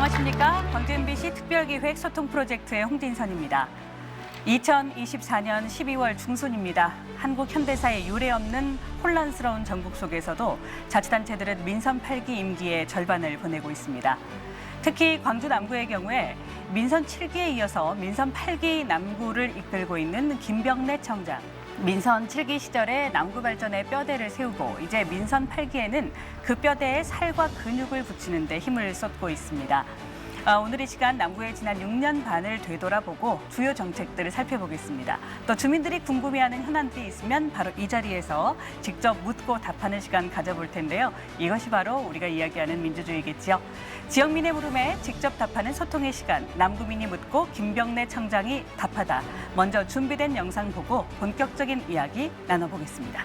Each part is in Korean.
안녕하십니까. 광주 MBC 특별기획 소통 프로젝트의 홍진선입니다. 2024년 12월 중순입니다. 한국 현대사의 유례없는 혼란스러운 전국 속에서도 자치단체들은 민선 8기 임기의 절반을 보내고 있습니다. 특히 광주 남구의 경우에 민선 7기에 이어서 민선 8기 남구를 이끌고 있는 김병래 청장. 민선 7기 시절에 남구 발전에 뼈대를 세우고 이제 민선 8기에는 그 뼈대에 살과 근육을 붙이는 데 힘을 쏟고 있습니다. 오늘 이 시간 남구의 지난 6년 반을 되돌아보고 주요 정책들을 살펴보겠습니다. 또 주민들이 궁금해하는 현안들이 있으면 바로 이 자리에서 직접 묻고 답하는 시간 가져볼 텐데요. 이것이 바로 우리가 이야기하는 민주주의겠지요. 지역민의 물음에 직접 답하는 소통의 시간, 남구민이 묻고 김병래 청장이 답하다. 먼저 준비된 영상 보고 본격적인 이야기 나눠보겠습니다.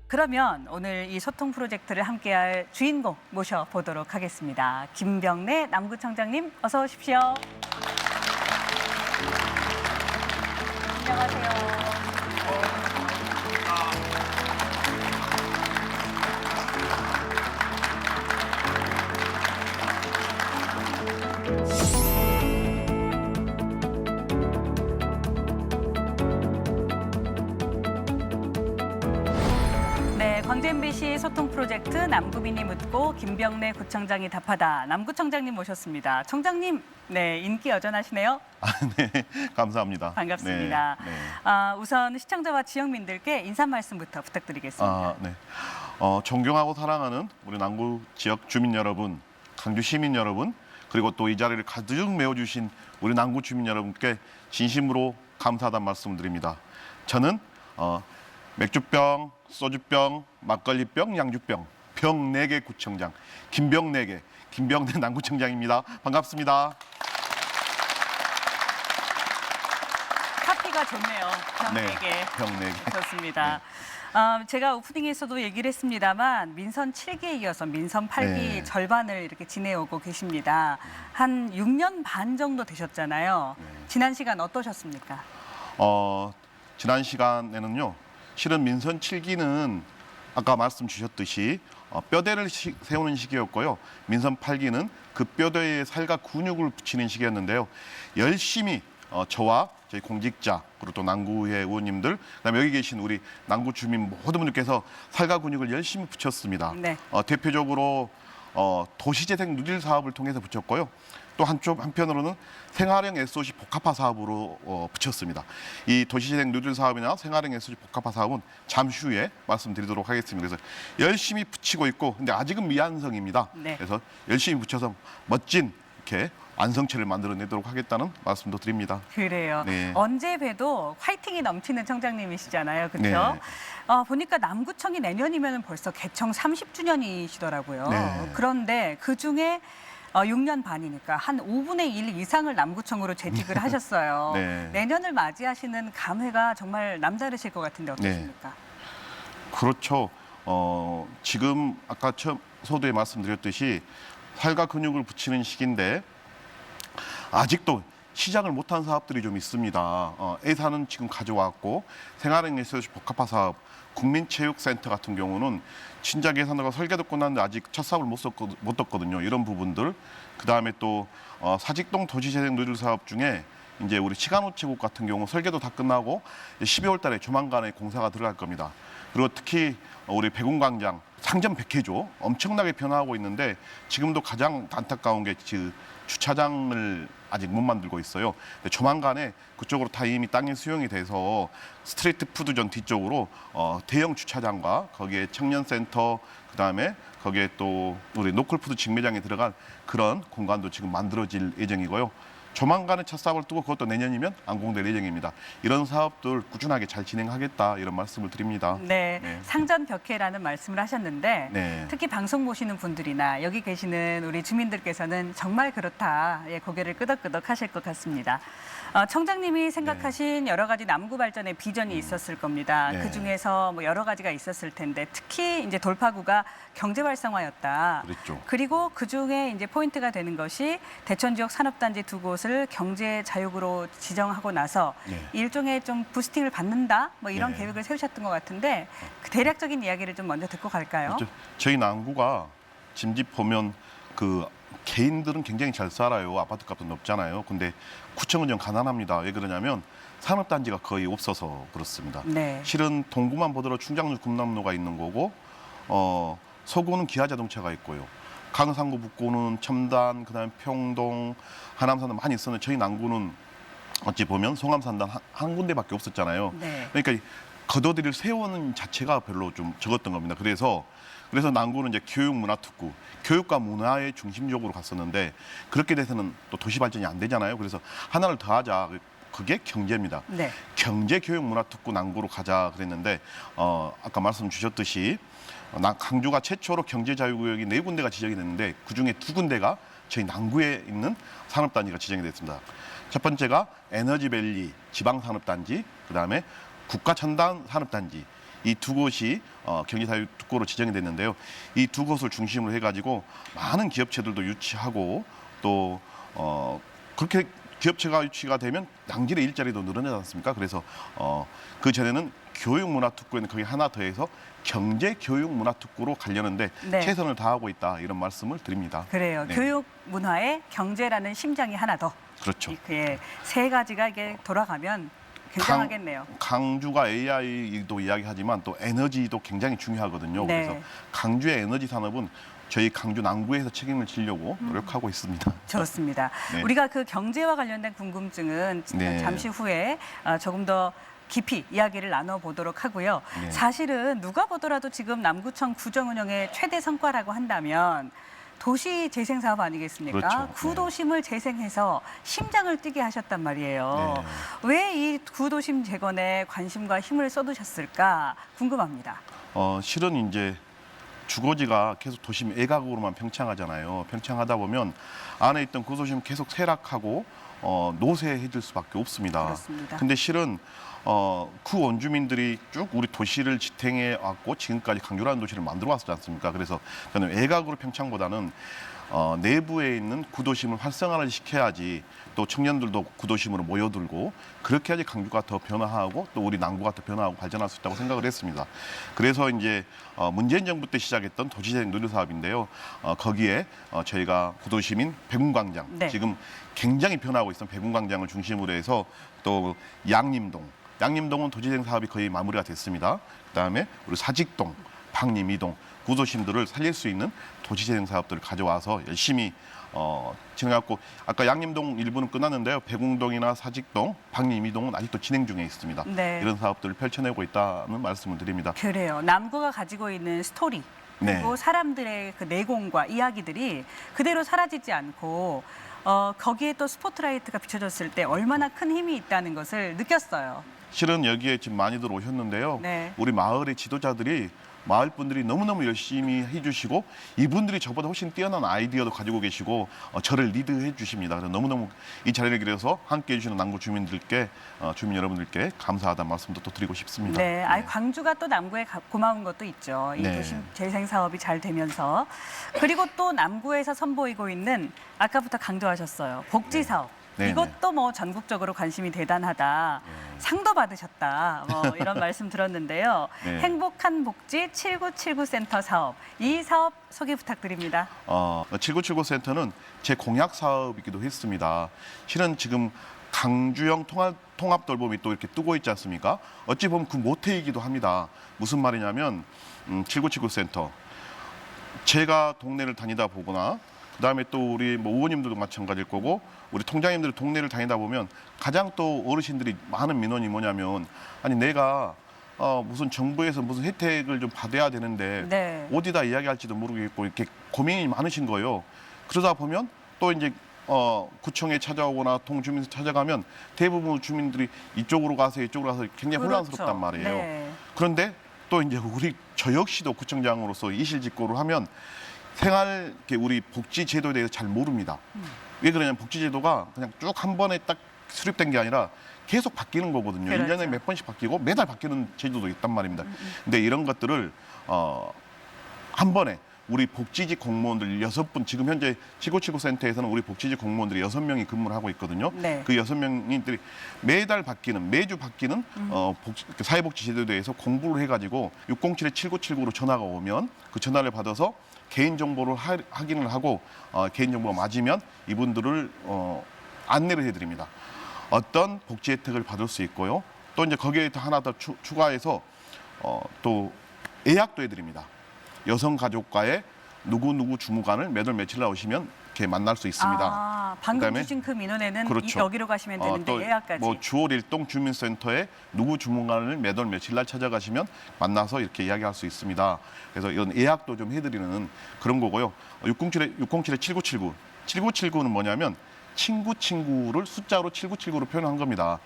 그러면 오늘 이 소통 프로젝트를 함께할 주인공 모셔보도록 하겠습니다. 김병래 남구청장님 어서 오십시오. 안녕하세요. 광주 MBC 소통 프로젝트 남구민이 묻고 김병래 구청장이 답하다. 남구청장님 모셨습니다. 청장님, 네, 인기 여전하시네요. 네, 감사합니다. 반갑습니다. 네. 우선 시청자와 지역민들께 인사 말씀부터 부탁드리겠습니다. 네. 존경하고 사랑하는 우리 남구 지역 주민 여러분, 광주 시민 여러분, 그리고 또 이 자리를 가득 메워주신 우리 남구 주민 여러분께 진심으로 감사하다는 말씀을 드립니다. 저는 맥주병, 소주병, 막걸리병, 양주병, 병 4개 구청장, 김병래 남구청장입니다. 반갑습니다. 카피가 좋네요. 병 네, 4개. 병 4개. 좋습니다. 제가 오프닝에서도 얘기를 했습니다만 민선 7기에 이어서 민선 8기 네. 절반을 이렇게 지내오고 계십니다. 한 6년 반 정도 되셨잖아요. 지난 시간 어떠셨습니까? 지난 시간에는요. 실은 민선 7기는 아까 말씀 주셨듯이 뼈대를 세우는 시기였고요. 민선 8기는 그 뼈대에 살과 근육을 붙이는 시기였는데요. 열심히 저와 저희 공직자 그리고 또 남구의 의원님들 그다음에 여기 계신 우리 남구 주민 모든 분들께서 살과 근육을 열심히 붙였습니다. 네. 대표적으로 도시재생 누질 사업을 통해서 붙였고요. 또 한편으로는 생활형 SOC 복합화 사업으로 붙였습니다. 이 도시재생 누질 사업이나 생활형 SOC 복합화 사업은 잠시 후에 말씀드리도록 하겠습니다. 그래서 열심히 붙이고 있고, 근데 아직은 미완성입니다. 네. 그래서 열심히 붙여서 멋진 이렇게 완성체를 만들어내도록 하겠다는 말씀도 드립니다. 그래요. 네. 언제 봬도 화이팅이 넘치는 청장님이시잖아요. 그렇죠? 네. 보니까 남구청이 내년이면 벌써 개청 30주년이시더라고요. 네. 그런데 그중에 6년 반이니까 한 5분의 1 이상을 남구청으로 재직을 하셨어요. 네. 내년을 맞이하시는 감회가 정말 남다르실 것 같은데 어떠십니까? 그렇죠. 지금 아까 서두에 말씀드렸듯이 살과 근육을 붙이는 시기인데 아직도 시작을 못한 사업들이 좀 있습니다. 예산은 지금 가져왔고 생활형 SOC 복합화 사업, 국민체육센터 같은 경우는 신작 예산으로 설계도 끝났는데 아직 첫 사업을 못 떴거든요. 이런 부분들. 그다음에 또 사직동 도시재생 누질 사업 중에 이제 우리 시간우체국 같은 경우 설계도 다 끝나고 12월 달에 조만간에 공사가 들어갈 겁니다. 그리고 특히 우리 백운광장 상점 100회죠. 엄청나게 변화하고 있는데 지금도 가장 안타까운 게 주차장을 아직 못 만들고 있어요. 근데 조만간에 그쪽으로 다 이미 땅이 수용이 돼서 스트리트 푸드존 뒤쪽으로 대형 주차장과 거기에 청년센터 그다음에 거기에 또 우리 노컬푸드 직매장에 들어간 그런 공간도 지금 만들어질 예정이고요. 조만간에 첫 사업을 두고 그것도 내년이면 완공될 예정입니다. 이런 사업들 꾸준하게 잘 진행하겠다 이런 말씀을 드립니다. 네, 네. 상전벽해라는 말씀을 하셨는데 네. 특히 방송 보시는 분들이나 여기 계시는 우리 주민들께서는 정말 그렇다 고개를 끄덕끄덕 하실 것 같습니다. 청장님이 생각하신 여러 가지 남구 발전의 비전이 있었을 겁니다. 네. 그 중에서 뭐 여러 가지가 있었을 텐데 특히 이제 돌파구가 경제 활성화였다. 그랬죠. 그리고 그 중에 이제 포인트가 되는 것이 대천 지역 산업단지 두 곳을 경제 자육으로 지정하고 나서 네. 일종의 좀 부스팅을 받는다 뭐 이런 네. 계획을 세우셨던 것 같은데 그 대략적인 이야기를 좀 먼저 듣고 갈까요? 저희 남구가 짐집 보면 그 개인들은 굉장히 잘 살아요. 아파트 값도 높잖아요. 근데 구청은 좀 가난합니다. 왜 그러냐면 산업단지가 거의 없어서 그렇습니다. 네. 실은 동구만 보더라도 충장로 금남로가 있는 거고 서구는 기아자동차가 있고요. 강상구 북구는 첨단, 그다음에 평동, 하남산도 많이 있었는데 저희 남구는 어찌 보면 송암산단 한 군데밖에 없었잖아요. 네. 그러니까 거둬들일 세우는 자체가 별로 좀 적었던 겁니다. 그래서 남구는 이제 교육문화특구, 교육과 문화의 중심적으로 갔었는데 그렇게 돼서는 또 도시 발전이 안 되잖아요. 그래서 하나를 더 하자. 그게 경제입니다. 네. 경제 교육 문화특구 남구로 가자 그랬는데 아까 말씀 주셨듯이 강주가 최초로 경제자유구역이 4군데가 지정이 됐는데 그중에 2군데가 저희 남구에 있는 산업단지가 지정이 됐습니다. 첫 번째가 에너지밸리 지방산업단지, 그다음에 국가첨단산업단지 이 두 곳이 경제자유특구로 지정이 됐는데요. 이 두 곳을 중심으로 해가지고 많은 기업체들도 유치하고 또 그렇게 기업체가 유치가 되면 양질의 일자리도 늘어나지 않습니까? 그래서 그 전에는 교육문화특구에는 거기 하나 더해서 경제교육문화특구로 가려는데 네. 최선을 다하고 있다 이런 말씀을 드립니다. 그래요. 네. 교육 문화에 경제라는 심장이 하나 더. 그렇죠. 예, 세 가지가 이게 돌아가면 굉장하겠네요. 강주가 AI도 이야기하지만 또 에너지도 굉장히 중요하거든요. 네. 그래서 강주의 에너지 산업은 저희 강주 남구에서 책임을 지려고 노력하고 있습니다. 좋습니다. 네. 우리가 그 경제와 관련된 궁금증은 네. 잠시 후에 조금 더 깊이 이야기를 나눠보도록 하고요. 네. 사실은 누가 보더라도 지금 남구청 구정운영의 최대 성과라고 한다면 도시 재생 사업 아니겠습니까? 그렇죠. 구도심을 재생해서 심장을 뛰게 하셨단 말이에요. 네. 왜 이 구도심 재건에 관심과 힘을 쏟으셨을까 궁금합니다. 실은 이제 주거지가 계속 도심 애가구로만 평창하잖아요. 평창하다 보면 안에 있던 구도심 계속 쇠락하고 노쇠해질 수밖에 없습니다. 그렇습니다. 근데 실은 그 원주민들이 쭉 우리 도시를 지탱해 왔고 지금까지 강주라는 도시를 만들어 왔지 않습니까? 그래서 저는 애가구로 평창보다는 내부에 있는 구도심을 활성화를 시켜야지 또 청년들도 구도심으로 모여들고 그렇게 해야지 강주가 더 변화하고 또 우리 남구가 더 변화하고 발전할 수 있다고 생각을 했습니다. 그래서 이제 문재인 정부 때 시작했던 도시재생 누리 사업인데요. 거기에 저희가 구도심인 백운광장 네. 지금 굉장히 변화하고 있는 백운광장을 중심으로 해서 또 양림동은 도시재생 사업이 거의 마무리가 됐습니다. 그다음에 우리 사직동, 박림이동 구도심들을 살릴 수 있는 도시재생 사업들을 가져와서 열심히 진행했고 아까 양림동 일부는 끝났는데요. 백운동이나 사직동, 박림이동은 아직도 진행 중에 있습니다. 네. 이런 사업들을 펼쳐내고 있다는 말씀을 드립니다. 그래요. 남구가 가지고 있는 스토리 그리고 네. 사람들의 그 내공과 이야기들이 그대로 사라지지 않고 거기에 또 스포트라이트가 비춰졌을 때 얼마나 큰 힘이 있다는 것을 느꼈어요. 실은 여기에 지금 많이들 오셨는데요. 네. 우리 마을의 지도자들이 마을 분들이 너무너무 열심히 해주시고 이분들이 저보다 훨씬 뛰어난 아이디어도 가지고 계시고 저를 리드해 주십니다. 그래서 너무너무 이 자리를 빌어서 함께해 주시는 남구 주민들께 주민 여러분들께 감사하다는 말씀도 또 드리고 싶습니다. 네, 광주가 또 남구에 고마운 것도 있죠. 이 네. 도심 재생 사업이 잘 되면서 그리고 또 남구에서 선보이고 있는 아까부터 강조하셨어요. 복지 사업. 네. 이것도 뭐 전국적으로 관심이 대단하다. 상도 받으셨다. 뭐 이런 말씀 들었는데요. 네. 행복한 복지 7979 센터 사업. 이 사업 소개 부탁드립니다. 7979 센터는 제 공약 사업이기도 했습니다. 실은 지금 강주영 통합돌봄이 또 이렇게 뜨고 있지 않습니까? 어찌 보면 그 모태이기도 합니다. 무슨 말이냐면 7979 센터. 제가 동네를 다니다 보거나 그다음에 또 우리 뭐 의원님들도 마찬가지일 거고 우리 통장님들 동네를 다니다 보면 가장 또 어르신들이 많은 민원이 뭐냐면 아니 내가 무슨 정부에서 무슨 혜택을 좀 받아야 되는데 네. 어디다 이야기할지도 모르겠고 이렇게 고민이 많으신 거예요. 그러다 보면 또 이제 구청에 찾아오거나 동주민센터 찾아가면 대부분 주민들이 이쪽으로 가서 이쪽으로 가서 굉장히 그렇죠. 혼란스럽단 말이에요. 네. 그런데 또 이제 저 역시도 구청장으로서 이실직고를 하면 생활 우리 복지 제도에 대해서 잘 모릅니다. 왜 그러냐면 복지 제도가 그냥 쭉 한 번에 딱 수립된 게 아니라 계속 바뀌는 거거든요. 그렇죠. 1년에 몇 번씩 바뀌고 매달 바뀌는 제도도 있단 말입니다. 근데 이런 것들을 한 번에 우리 복지직 공무원들 6분 지금 현재 7979 센터에서는 우리 복지직 공무원들이 6명이 근무를 하고 있거든요. 네. 그 6명들이 매달 바뀌는 매주 바뀌는 사회복지 제도에 대해서 공부를 해가지고 607-7979로 전화가 오면 그 전화를 받아서 개인 정보를 확인을 하고 개인 정보가 맞으면 이분들을 안내를 해드립니다. 어떤 복지 혜택을 받을 수 있고요. 또 이제 거기에 하나 더 추가해서 또 예약도 해드립니다. 여성가족과의 누구 주무관을 몇 월 며칠 나오시면 이렇게 만날 수 있습니다. 아, 방금 그다음에 주신 그 민원에는 그렇죠. 여기로 가시면 되는데 또 예약까지. 뭐 주월 일동 주민센터에 누구 주무관을 몇 월 며칠 날 찾아가시면 만나서 이렇게 이야기할 수 있습니다. 그래서 이런 예약도 좀 해드리는 그런 거고요. 607-7979. 7979는 뭐냐면 친구를 숫자로 7979로 표현한 겁니다.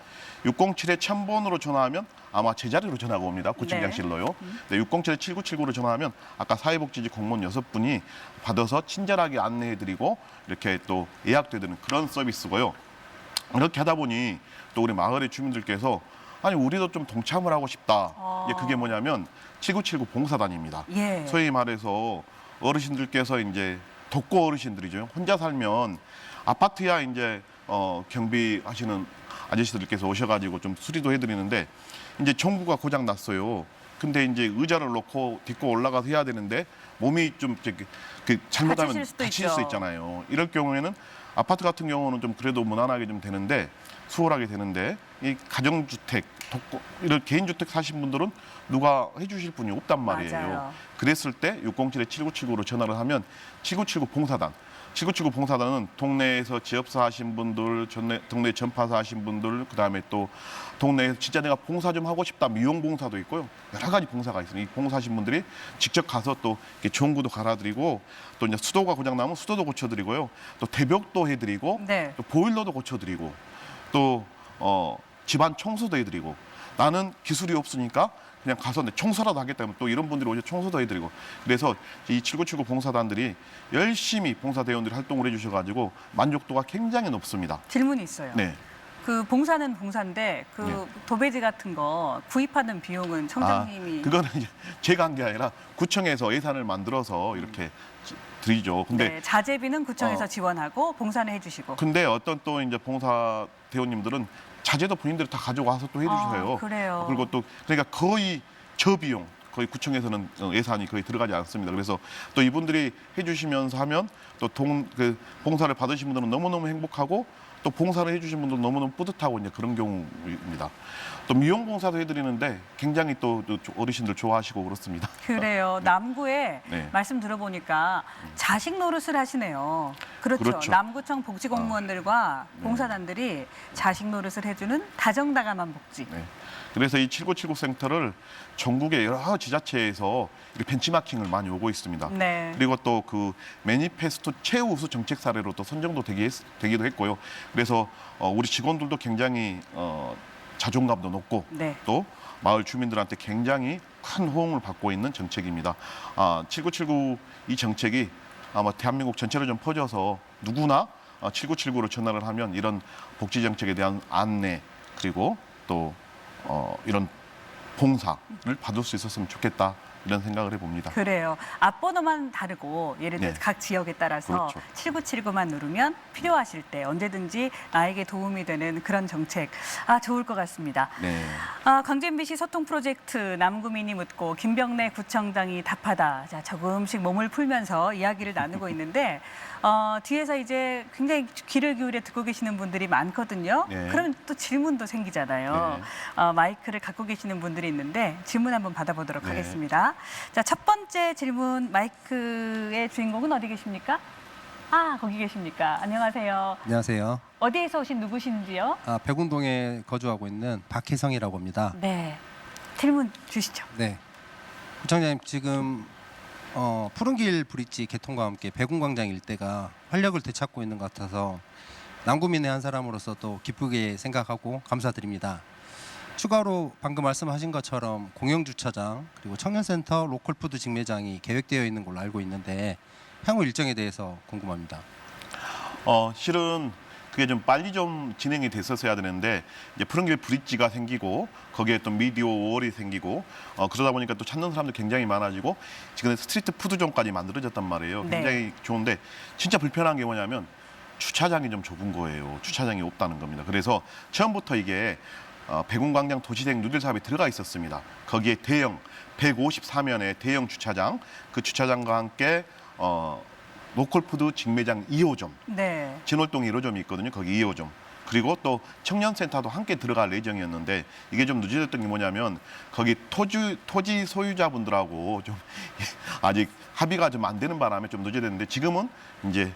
607-1000번으로 전화하면 아마 제자리로 전화가 옵니다. 구청장실로요. 네. 607-7979로 전화하면 아까 사회복지직 공무원 6분이 받아서 친절하게 안내해드리고 이렇게 또 예약되는 그런 서비스고요. 이렇게 하다 보니 또 우리 마을의 주민들께서 아니 우리도 좀 동참을 하고 싶다. 이게 그게 뭐냐면 7979 봉사단입니다. 예. 소위 말해서 어르신들께서 이제 독거 어르신들이죠. 혼자 살면 아파트야 이제 경비하시는 아저씨들께서 오셔가지고 좀 수리도 해드리는데 이제 전구가 고장 났어요. 근데 이제 의자를 놓고 딛고 올라가서 해야 되는데 몸이 좀 잘못하면 다칠 수 있잖아요. 이럴 경우에는 아파트 같은 경우는 좀 그래도 무난하게 좀 되는데 수월하게 되는데 이 가정주택, 이런 개인주택 사신 분들은 누가 해주실 분이 없단 말이에요. 맞아요. 그랬을 때 607-7979로 전화를 하면 7979 봉사단. 7979 봉사단은 동네에서 지업사 하신 분들, 동네 전파사 하신 분들, 그다음에 또 동네에서 진짜 내가 봉사 좀 하고 싶다. 미용 봉사도 있고요. 여러 가지 봉사가 있어요. 이 봉사하신 분들이 직접 가서 또 이렇게 전구도 갈아드리고 또 이제 수도가 고장 나면 수도도 고쳐드리고요. 또 대벽도 해드리고 네. 또 보일러도 고쳐드리고 또 집안 청소도 해드리고 나는 기술이 없으니까 그냥 가서 청소라도 하겠다면 또 이런 분들이 오셔서 청소도 해드리고 그래서 이 7979 봉사단들이 열심히 봉사대원들이 활동을 해주셔가지고 만족도가 굉장히 높습니다. 질문이 있어요. 네. 그 봉사는 봉사인데 그 네. 도배지 같은 거 구입하는 비용은 청장님이 그거는 이제 제가 한 게 아니라 구청에서 예산을 만들어서 이렇게 드리죠. 근데 네, 자재비는 구청에서 지원하고 봉사는 해주시고. 근데 어떤 또 이제 봉사 대원님들은 자재도 본인들이 다 가져와서 또 해주셔요. 그래요. 그리고 또 그러니까 거의 저비용, 거의 구청에서는 예산이 거의 들어가지 않습니다. 그래서 또 이분들이 해주시면서 하면 또 그 봉사를 받으신 분들은 너무너무 행복하고 또 봉사를 해주신 분들 너무너무 뿌듯하고 이제 그런 경우입니다. 또 미용 봉사도 해드리는데 굉장히 또 어르신들 좋아하시고 그렇습니다. 그래요. 남구에 네. 말씀 들어보니까 자식 노릇을 하시네요. 그렇죠. 그렇죠. 남구청 복지공무원들과 네. 봉사단들이 자식 노릇을 해주는 다정다감한 복지. 네. 그래서 이 7979 센터를 전국의 여러 지자체에서 이렇게 벤치마킹을 많이 오고 있습니다. 네. 그리고 또 그 매니페스토 최우수 정책 사례로 또 선정도 되기도 했고요. 그래서 우리 직원들도 굉장히 자존감도 높고 네. 또 마을 주민들한테 굉장히 큰 호응을 받고 있는 정책입니다. 7979 이 정책이 아마 대한민국 전체로 좀 퍼져서 누구나 7979로 전화를 하면 이런 복지 정책에 대한 안내 그리고 또 이런 봉사를 받을 수 있었으면 좋겠다 이런 생각을 해봅니다. 그래요. 앞번호만 다르고 예를 들어서 네. 각 지역에 따라서 그렇죠. 7979만 누르면 필요하실 때 언제든지 나에게 도움이 되는 그런 정책. 좋을 것 같습니다. 네. 광주 MBC 소통 프로젝트 남구민이 묻고 김병래 구청장이 답하다. 자, 조금씩 몸을 풀면서 이야기를 나누고 있는데 뒤에서 이제 굉장히 귀를 기울여 듣고 계시는 분들이 많거든요. 네. 그러면 또 질문도 생기잖아요. 마이크를 갖고 계시는 분들이 있는데 질문 한번 받아보도록 네. 하겠습니다. 자, 첫 번째 질문 마이크의 주인공은 어디 계십니까? 아, 거기 계십니까? 안녕하세요. 안녕하세요. 어디에서 오신 누구신지요? 백운동에 거주하고 있는 박혜성이라고 합니다. 네. 질문 주시죠. 네. 부청장님, 지금 푸른길 브릿지 개통과 함께 백운광장 일대가 활력을 되찾고 있는 것 같아서 남구민의 한 사람으로서 또 기쁘게 생각하고 감사드립니다. 추가로 방금 말씀하신 것처럼 공영주차장 그리고 청년센터 로컬푸드 직매장이 계획되어 있는 걸로 알고 있는데 향후 일정에 대해서 궁금합니다. 실은 그게 좀 빨리 좀 진행이 됐었어야 되는데 이제 푸른길 브릿지가 생기고 거기에 또 미디어 월이 생기고 그러다 보니까 또 찾는 사람도 굉장히 많아지고 지금 스트리트 푸드존까지 만들어졌단 말이에요. 네. 굉장히 좋은데 진짜 불편한 게 뭐냐면 주차장이 좀 좁은 거예요. 주차장이 없다는 겁니다. 그래서 처음부터 이게 백운광장 도시재생 누들 사업에 들어가 있었습니다. 거기에 대형 154면의 대형 주차장, 그 주차장과 함께 로컬푸드 직매장 2호점, 네. 진월동 1호점이 있거든요. 거기 2호점. 그리고 또 청년센터도 함께 들어갈 예정이었는데 이게 좀 늦어졌던 게 뭐냐면 거기 토지 소유자분들하고 좀 아직 합의가 좀 안 되는 바람에 좀 늦어졌는데 지금은 이제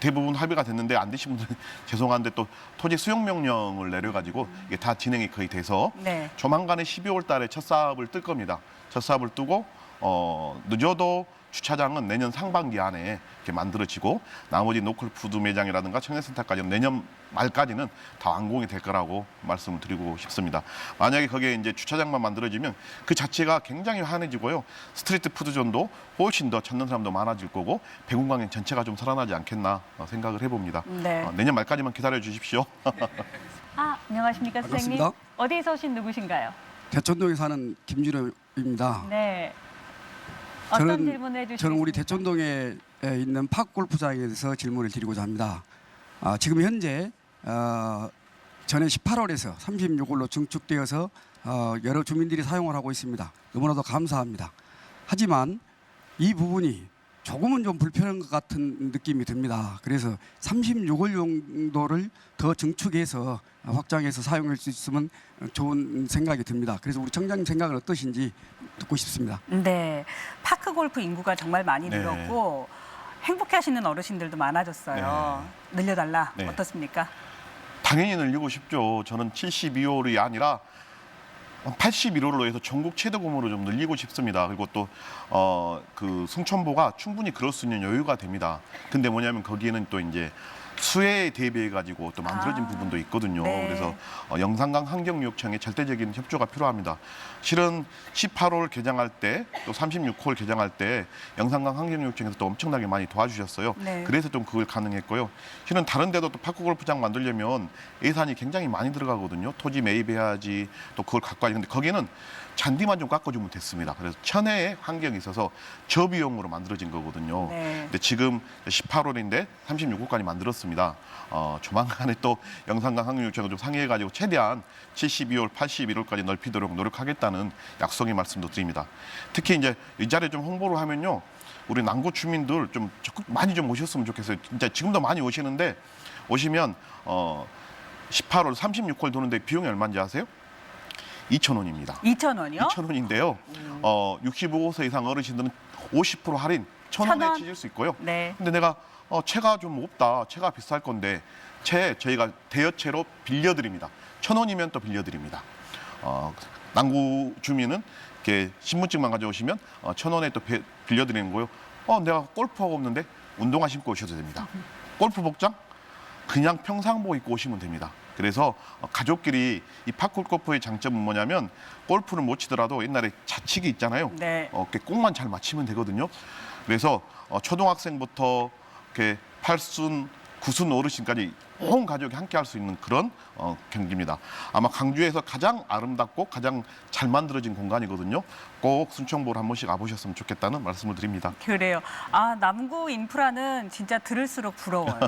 대부분 합의가 됐는데 안 되신 분들은 죄송한데 또 토지 수용 명령을 내려가지고 이게 다 진행이 거의 돼서 네. 조만간에 12월 달에 첫 사업을 뜰 겁니다. 첫 사업을 뜨고 늦어도 주차장은 내년 상반기 안에 이렇게 만들어지고 나머지 로컬푸드 매장이라든가 청년센터까지는 내년 말까지는 다 완공이 될 거라고 말씀을 드리고 싶습니다. 만약에 거기에 이제 주차장만 만들어지면 그 자체가 굉장히 환해지고요. 스트리트 푸드존도 훨씬 더 찾는 사람도 많아질 거고 백운광장 전체가 좀 살아나지 않겠나 생각을 해봅니다. 네. 내년 말까지만 기다려 주십시오. 아, 안녕하십니까, 선생님? 반갑습니다. 어디에서 오신 누구신가요? 대천동에 사는 김준호입니다. 네. 어떤 질문을 해주시겠습니까? 저는 우리 대천동에 있는 팍골프장에 대해서 질문을 드리고자 합니다. 지금 현재 전해 18월에서 36월로 증축되어서 여러 주민들이 사용을 하고 있습니다. 너무나도 감사합니다. 하지만 이 부분이 조금은 좀 불편한 것 같은 느낌이 듭니다. 그래서 36월 정도를 더 증축해서 확장해서 사용할 수 있으면 좋은 생각이 듭니다. 그래서 우리 청장님 생각은 어떠신지 듣고 싶습니다. 네. 파크 골프 인구가 정말 많이 네. 늘었고 행복해하시는 어르신들도 많아졌어요. 늘려달라. 네. 어떻습니까? 당연히 늘리고 싶죠. 저는 72홀이 아니라 81호로 해서 전국 최대规모로 좀 늘리고 싶습니다. 그리고 또 그 승천보가 충분히 그럴 수 있는 여유가 됩니다. 근데 뭐냐면 거기에는 또 이제 수해에 대비해 가지고 또 만들어진 부분도 있거든요. 네. 그래서 영산강 환경유역청의 절대적인 협조가 필요합니다. 실은 18홀 개장할 때 또 36홀 개장할 때 영산강 환경유역청에서 또 엄청나게 많이 도와주셨어요. 네. 그래서 좀 그걸 가능했고요. 실은 다른 데도 또 파크 골프장 만들려면 예산이 굉장히 많이 들어가거든요. 토지 매입해야지 또 그걸 갖고 와야 되는데 거기는 잔디만 좀 깎아주면 됐습니다. 그래서 천혜의 환경이 있어서 저비용으로 만들어진 거거든요. 네. 근데 지금 18홀인데 36홀까지 만들었습니다. 조만간에 또 영산강 환경유역청과 좀 상의해가지고 최대한 72홀, 81홀까지 넓히도록 노력하겠다는 약속의 말씀도 드립니다. 특히 이제 이 자리에 좀 홍보를 하면요. 우리 남구 주민들 좀 적극 많이 좀 오셨으면 좋겠어요. 진짜 지금도 많이 오시는데 오시면 18홀, 36홀 도는데 비용이 얼마인지 아세요? 2,000원입니다. 2,000원이요? 2,000원인데요. 65세 이상 어르신들은 50% 할인 1,000원에 1,000원? 치실 수 있고요. 네. 근데 내가 채가 좀 없다. 채가 비쌀 건데 채 저희가 대여채로 빌려드립니다. 1,000원이면 또 빌려드립니다. 남구 주민은 이렇게 신분증만 가져오시면 1,000원에 또 빌려드리는 거요. 내가 골프하고 없는데 운동화 신고 오셔도 됩니다. 골프 복장 그냥 평상복 입고 오시면 됩니다. 그래서 가족끼리 이 파크 골프의 장점은 뭐냐면 골프를 못 치더라도 옛날에 자치기 있잖아요. 네. 이렇게 꼭만 잘 맞히면 되거든요. 그래서 초등학생부터 이렇게 8순, 9순 어르신까지 온 가족이 함께 할 수 있는 그런 경기입니다. 아마 강주에서 가장 아름답고 가장 잘 만들어진 공간이거든요. 꼭 순천보를 한 번씩 와보셨으면 좋겠다는 말씀을 드립니다. 그래요. 남구 인프라는 진짜 들을수록 부러워요.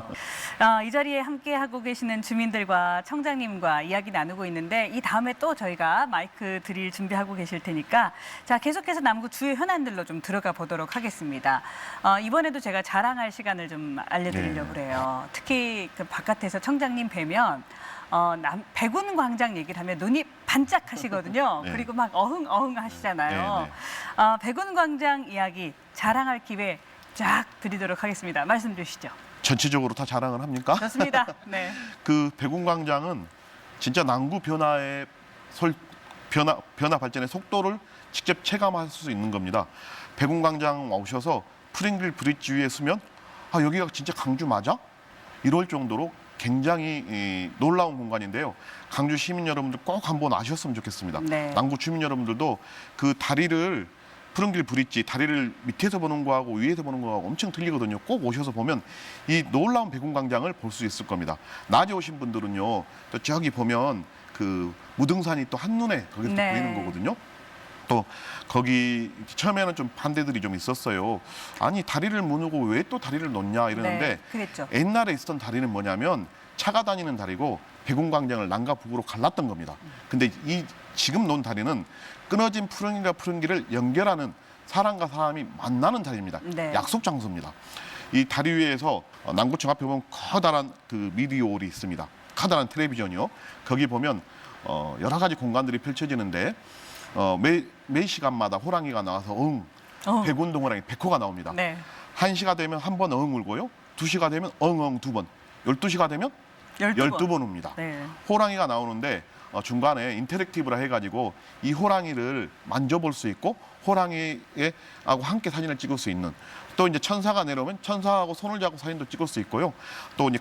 이 자리에 함께 하고 계시는 주민들과 청장님과 이야기 나누고 있는데 이 다음에 또 저희가 마이크 드릴 준비하고 계실 테니까 자 계속해서 남구 주요 현안들로 좀 들어가 보도록 하겠습니다. 이번에도 제가 자랑할 시간을 좀 알려드리려고 그래요. 특히 그 바깥에서 청장님 뵈면 백운 광장 얘기를 하면 눈이 반짝하시거든요. 네. 그리고 막 어흥 하시잖아요. 백운 광장 이야기 자랑할 기회 쫙 드리도록 하겠습니다. 말씀 주시죠. 전체적으로 다 자랑을 합니까? 좋습니다. 네. 그 백운광장은 진짜 남구 변화 발전의 속도를 직접 체감할 수 있는 겁니다. 백운광장 오셔서 프링길 브릿지 위에 서면 여기가 진짜 강주 맞아? 이럴 정도로 굉장히 놀라운 공간인데요. 강주 시민 여러분들 꼭 한번 아셨으면 좋겠습니다. 네. 남구 주민 여러분들도 그 다리를 푸른길 브릿지 다리를 밑에서 보는 거하고 위에서 보는 거하고 엄청 틀리거든요. 꼭 오셔서 보면 이 놀라운 백운광장을 볼 수 있을 겁니다. 낮에 오신 분들은요, 또 저기 보면 그 무등산이 또 한눈에 거기서 네. 보이는 거거든요. 또 거기 처음에는 좀 반대들이 좀 있었어요. 아니 다리를 무누고 왜 또 다리를 놓냐 이러는데 네, 그랬죠. 옛날에 있었던 다리는 뭐냐면 차가 다니는 다리고 백운광장을 남과 북으로 갈랐던 겁니다. 근데 이 지금 놓은 다리는 끊어진 푸른길과 푸른길을 연결하는 사람과 사람이 만나는 자리입니다. 네. 약속 장소입니다. 이 다리 위에서 남구청 앞에 보면 커다란 그 미디어홀이 있습니다. 커다란 텔레비전이요. 거기 보면 여러 가지 공간들이 펼쳐지는데 매 시간마다 호랑이가 나와서 백운동 호랑이 100호가 나옵니다. 네. 1시가 되면 한 번 울고요. 2시가 되면 두 번. 12시가 되면 12번 옵니다. 네. 호랑이가 나오는데 중간에 인터랙티브라 해가지고 이 호랑이를 만져볼 수 있고 호랑이하고 함께 사진을 찍을 수 있는 또 이제 천사가 내려오면 천사하고 손을 잡고 사진도 찍을 수 있고요. 또 이제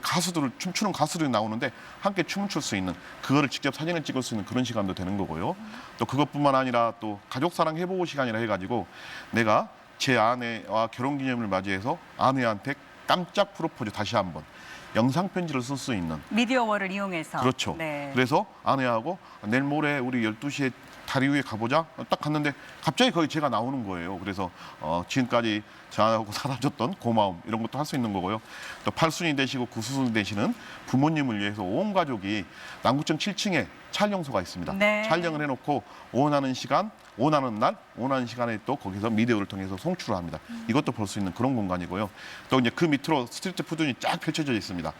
춤추는 가수들이 나오는데 함께 춤을 출 수 있는 그거를 직접 사진을 찍을 수 있는 그런 시간도 되는 거고요. 또 그것뿐만 아니라 또 가족사랑 해보고 시간이라 해가지고 내가 제 아내와 결혼기념을 맞이해서 아내한테 깜짝 프로포즈 다시 한번 영상 편지를 쓸 수 있는 미디어월을 이용해서. 그렇죠. 네. 그래서 아내하고 내일 모레 우리 12시에 다리 위에 가보자. 딱 갔는데 갑자기 거기 제가 나오는 거예요. 그래서 지금까지 저하고 살아줬던 고마움 이런 것도 할 수 있는 거고요. 또 8순이 되시고 9순이 되시는 부모님을 위해서 온 가족이 남구청 7층에 촬영소가 있습니다. 네. 촬영을 해놓고 원하는 시간, 원하는 날, 원하는 시간에 또 거기서 미디어를 통해서 송출을 합니다. 이것도 볼 수 있는 그런 공간이고요. 또 이제 그 밑으로 스트리트 푸드존이 쫙 펼쳐져 있습니다.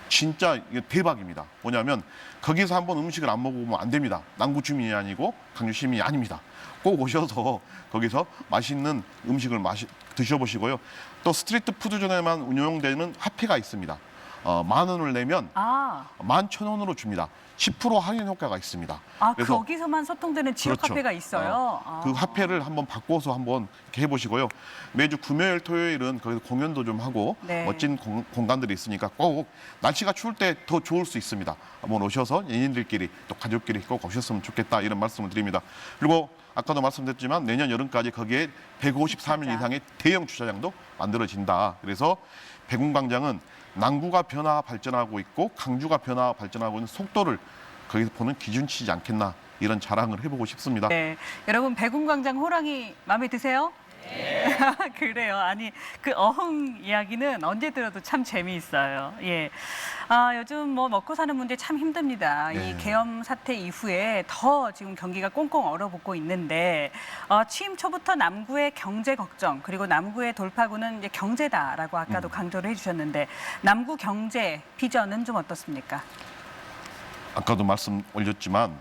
진짜 이게 대박입니다. 뭐냐면 거기서 한번 음식을 안 먹어보면 안 됩니다. 남구 주민이 아니고 강주 시민이 아닙니다. 꼭 오셔서 거기서 맛있는 음식을 드셔보시고요. 또 스트리트 푸드존에만 운영되는 화폐가 있습니다. 10,000원을 내면 11,000원으로 줍니다. 10% 할인 효과가 있습니다. 그래서 거기서만 소통되는 지역 그렇죠. 화폐가 있어요. 그 화폐를 한번 바꿔서 한번 이렇게 해보시고요. 매주 금요일, 토요일은 거기서 공연도 좀 하고 네. 멋진 공간들이 있으니까 꼭 날씨가 추울 때 더 좋을 수 있습니다. 한번 오셔서 연인들끼리 또 가족끼리 꼭 오셨으면 좋겠다 이런 말씀을 드립니다. 그리고 아까도 말씀드렸지만 내년 여름까지 거기에 153인 이상의 대형 주차장도 만들어진다. 그래서 백운광장은 남구가 변화 발전하고 있고 강주가 변화 발전하고 있는 속도를 거기서 보는 기준치지 않겠나 이런 자랑을 해보고 싶습니다. 네. 여러분 백운광장 호랑이 마음에 드세요? 네. 그래요. 아니 그 어흥 이야기는 언제 들어도 참 재미있어요. 예. 요즘 뭐 먹고 사는 문제 참 힘듭니다. 네. 이 계엄 사태 이후에 더 지금 경기가 꽁꽁 얼어붙고 있는데 취임 초부터 남구의 경제 걱정 그리고 남구의 돌파구는 이제 경제다라고 아까도 강조를 해주셨는데 남구 경제 비전은 좀 어떻습니까? 아까도 말씀 올렸지만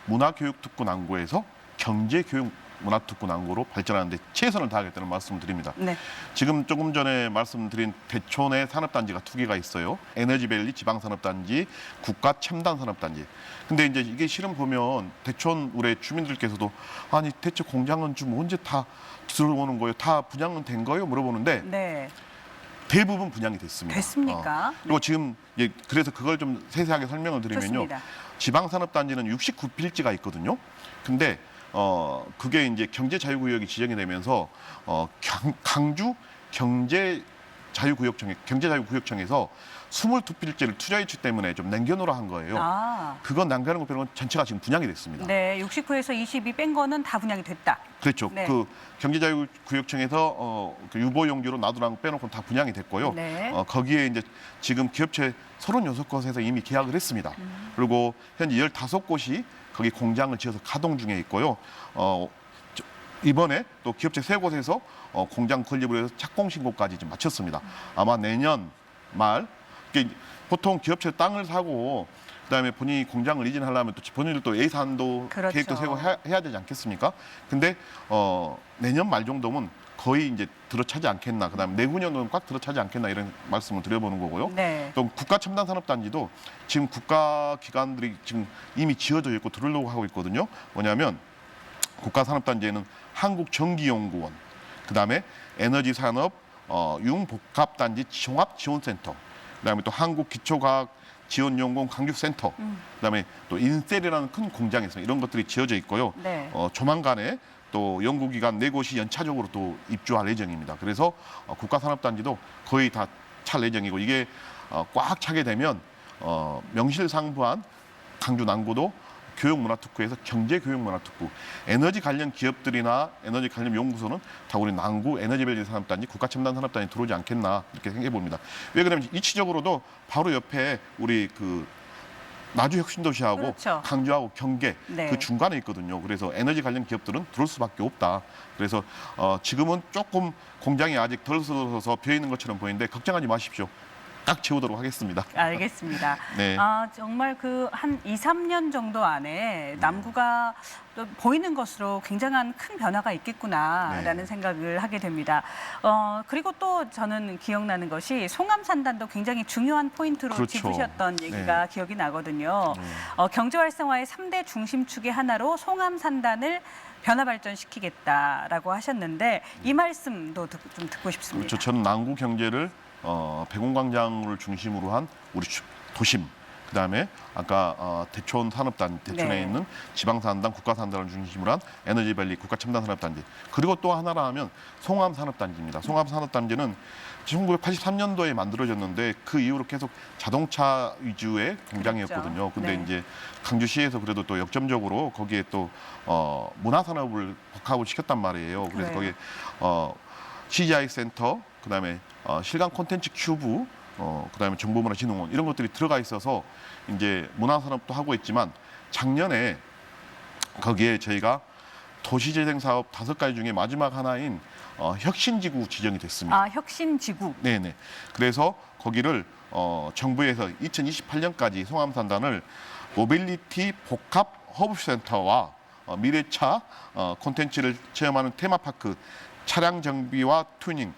문화교육특구 남구에서 경제교육 문화특구 남구로 발전하는데 최선을 다하겠다는 말씀을 드립니다. 네. 지금 조금 전에 말씀드린 대촌의 산업단지가 2개가 있어요. 에너지밸리 지방산업단지, 국가첨단산업단지. 근데 이제 이게 실은 보면 대촌 우리 주민들께서도 아니 대체 공장은 좀 언제 다 들어오는 거예요? 다 분양은 된 거예요? 물어보는데 네. 대부분 분양이 됐습니다. 됐습니까? 그리고 지금 그래서 그걸 좀 세세하게 설명을 드리면요. 좋습니다. 지방산업단지는 69필지가 있거든요. 근데 그게 이제 경제자유구역이 지정이 되면서 강주 경제 자유구역청에 경제자유구역청에서 22필지를 투자유치 때문에 좀 남겨놓으라 한 거예요. 아, 그건 남겨놓은 거 빼고는 전체가 지금 분양이 됐습니다. 네, 69에서 22 뺀 거는 다 분양이 됐다. 그렇죠. 네. 그 경제자유구역청에서 그 유보용지로 놔두라는 거 빼놓고 다 분양이 됐고요. 네. 거기에 이제 지금 기업체 36곳에서 이미 계약을 했습니다. 그리고 현재 15곳이 거기 공장을 지어서 가동 중에 있고요. 이번에 또 기업체 3곳에서 공장 건립을 해서 착공 신고까지 지금 마쳤습니다. 아마 내년 말 이게 보통 기업체 땅을 사고 그다음에 본인이 공장을 이전하려면 또 본인들도 예산도 그렇죠. 계획도 세고 해야 되지 않겠습니까? 근데 내년 말 정도면 거의 이제 들어차지 않겠나. 그다음에 내후년도는 꽉 들어차지 않겠나 이런 말씀을 드려보는 거고요. 네. 또 국가첨단산업단지도 지금 국가기관들이 지금 이미 지어져 있고 들어오려고 하고 있거든요. 뭐냐면 국가산업단지에는 한국전기연구원, 그다음에 에너지산업 융복합단지 종합지원센터, 그다음에 또 한국기초과학지원연구원 강주센터, 그다음에 또 인셀이라는 큰 공장에서 이런 것들이 지어져 있고요. 네. 조만간에 또 연구기관 4곳이 연차적으로 또 입주할 예정입니다. 그래서 국가산업단지도 거의 다 찰 예정이고 이게 꽉 차게 되면 명실상부한 강주 남구도 교육문화특구에서 경제교육문화특구, 에너지 관련 기업들이나 에너지 관련 연구소는 다 우리 남구 에너지밸리 산업단지, 국가첨단산업단지 들어오지 않겠나 이렇게 생각해 봅니다. 왜 그러냐면 이치적으로도 바로 옆에 우리 그 나주혁신도시하고 그렇죠. 강주하고 경계 네. 그 중간에 있거든요. 그래서 에너지 관련 기업들은 들어올 수밖에 없다. 그래서 지금은 조금 공장이 아직 덜 들어서서 비어 있는 것처럼 보이는데 걱정하지 마십시오. 딱 채우도록 하겠습니다. 알겠습니다. 네. 정말 그 한 2, 3년 정도 안에 남구가 또 보이는 것으로 굉장한 큰 변화가 있겠구나라는 네. 생각을 하게 됩니다. 그리고 또 저는 기억나는 것이 송암산단도 굉장히 중요한 포인트로 그렇죠. 짚으셨던 얘기가 기억이 나거든요. 경제 활성화의 3대 중심축의 하나로 송암산단을 변화 발전시키겠다라고 하셨는데 이 말씀도 좀 듣고 싶습니다. 그렇죠. 저는 남구 경제를 백운광장을 중심으로 한 우리 도심, 그다음에 아까 대촌 산업단, 대촌에 네. 있는 지방산업단, 국가산업단을 중심으로 한 에너지밸리 국가첨단산업단지, 그리고 또 하나라 하면 송암산업단지입니다. 송암산업단지는 1983년도에 만들어졌는데 그 이후로 계속 자동차 위주의 공장이었거든요. 근데 네. 이제 강주시에서 그래도 또 역점적으로 거기에 또 문화산업을 복합을 시켰단 말이에요. 그래서 그래요. 거기에 CGI 센터, 그다음에 실감 콘텐츠 큐브, 그다음에 정보문화진흥원 이런 것들이 들어가 있어서 이제 문화산업도 하고 있지만 작년에 거기에 저희가 도시재생 사업 5가지 중에 마지막 하나인 혁신지구 지정이 됐습니다. 아, 혁신지구. 네네. 그래서 거기를 정부에서 2028년까지 송암산단을 모빌리티 복합 허브센터와 미래차 콘텐츠를 체험하는 테마파크, 차량 정비와 튜닝,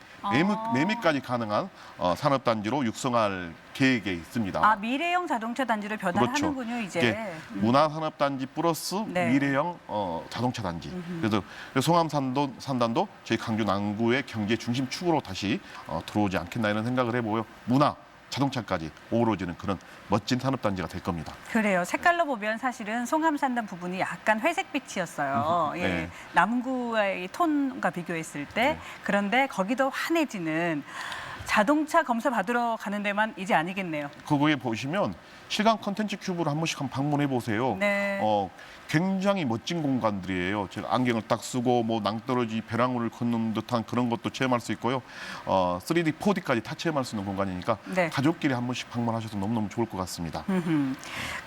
매매까지 가능한 산업단지로 육성할 계획에 있습니다. 미래형 자동차 단지로 변화하는군요, 이제. 이게 문화산업단지 플러스 네. 미래형 자동차 단지. 그래서 송암산단도 저희 강주 남구의 경제 중심축으로 다시 들어오지 않겠나 이런 생각을 해보고요. 문화, 자동차까지 어우러지는 그런 멋진 산업단지가 될 겁니다. 그래요. 색깔로 보면 사실은 송암산단 부분이 약간 회색빛이었어요. 예. 네. 남구의 톤과 비교했을 때. 네. 그런데 거기도 환해지는 자동차 검사 받으러 가는 데만 이제 아니겠네요. 거기에 보시면 실감 컨텐츠 큐브를 한 번씩 한번 방문해 보세요. 네. 굉장히 멋진 공간들이에요. 제가 안경을 딱 쓰고 뭐 낭떠러지 벼랑을 걷는 듯한 그런 것도 체험할 수 있고요. 3D, 4D까지 다 체험할 수 있는 공간이니까 네. 가족끼리 한 번씩 방문하셔도 너무너무 좋을 것 같습니다.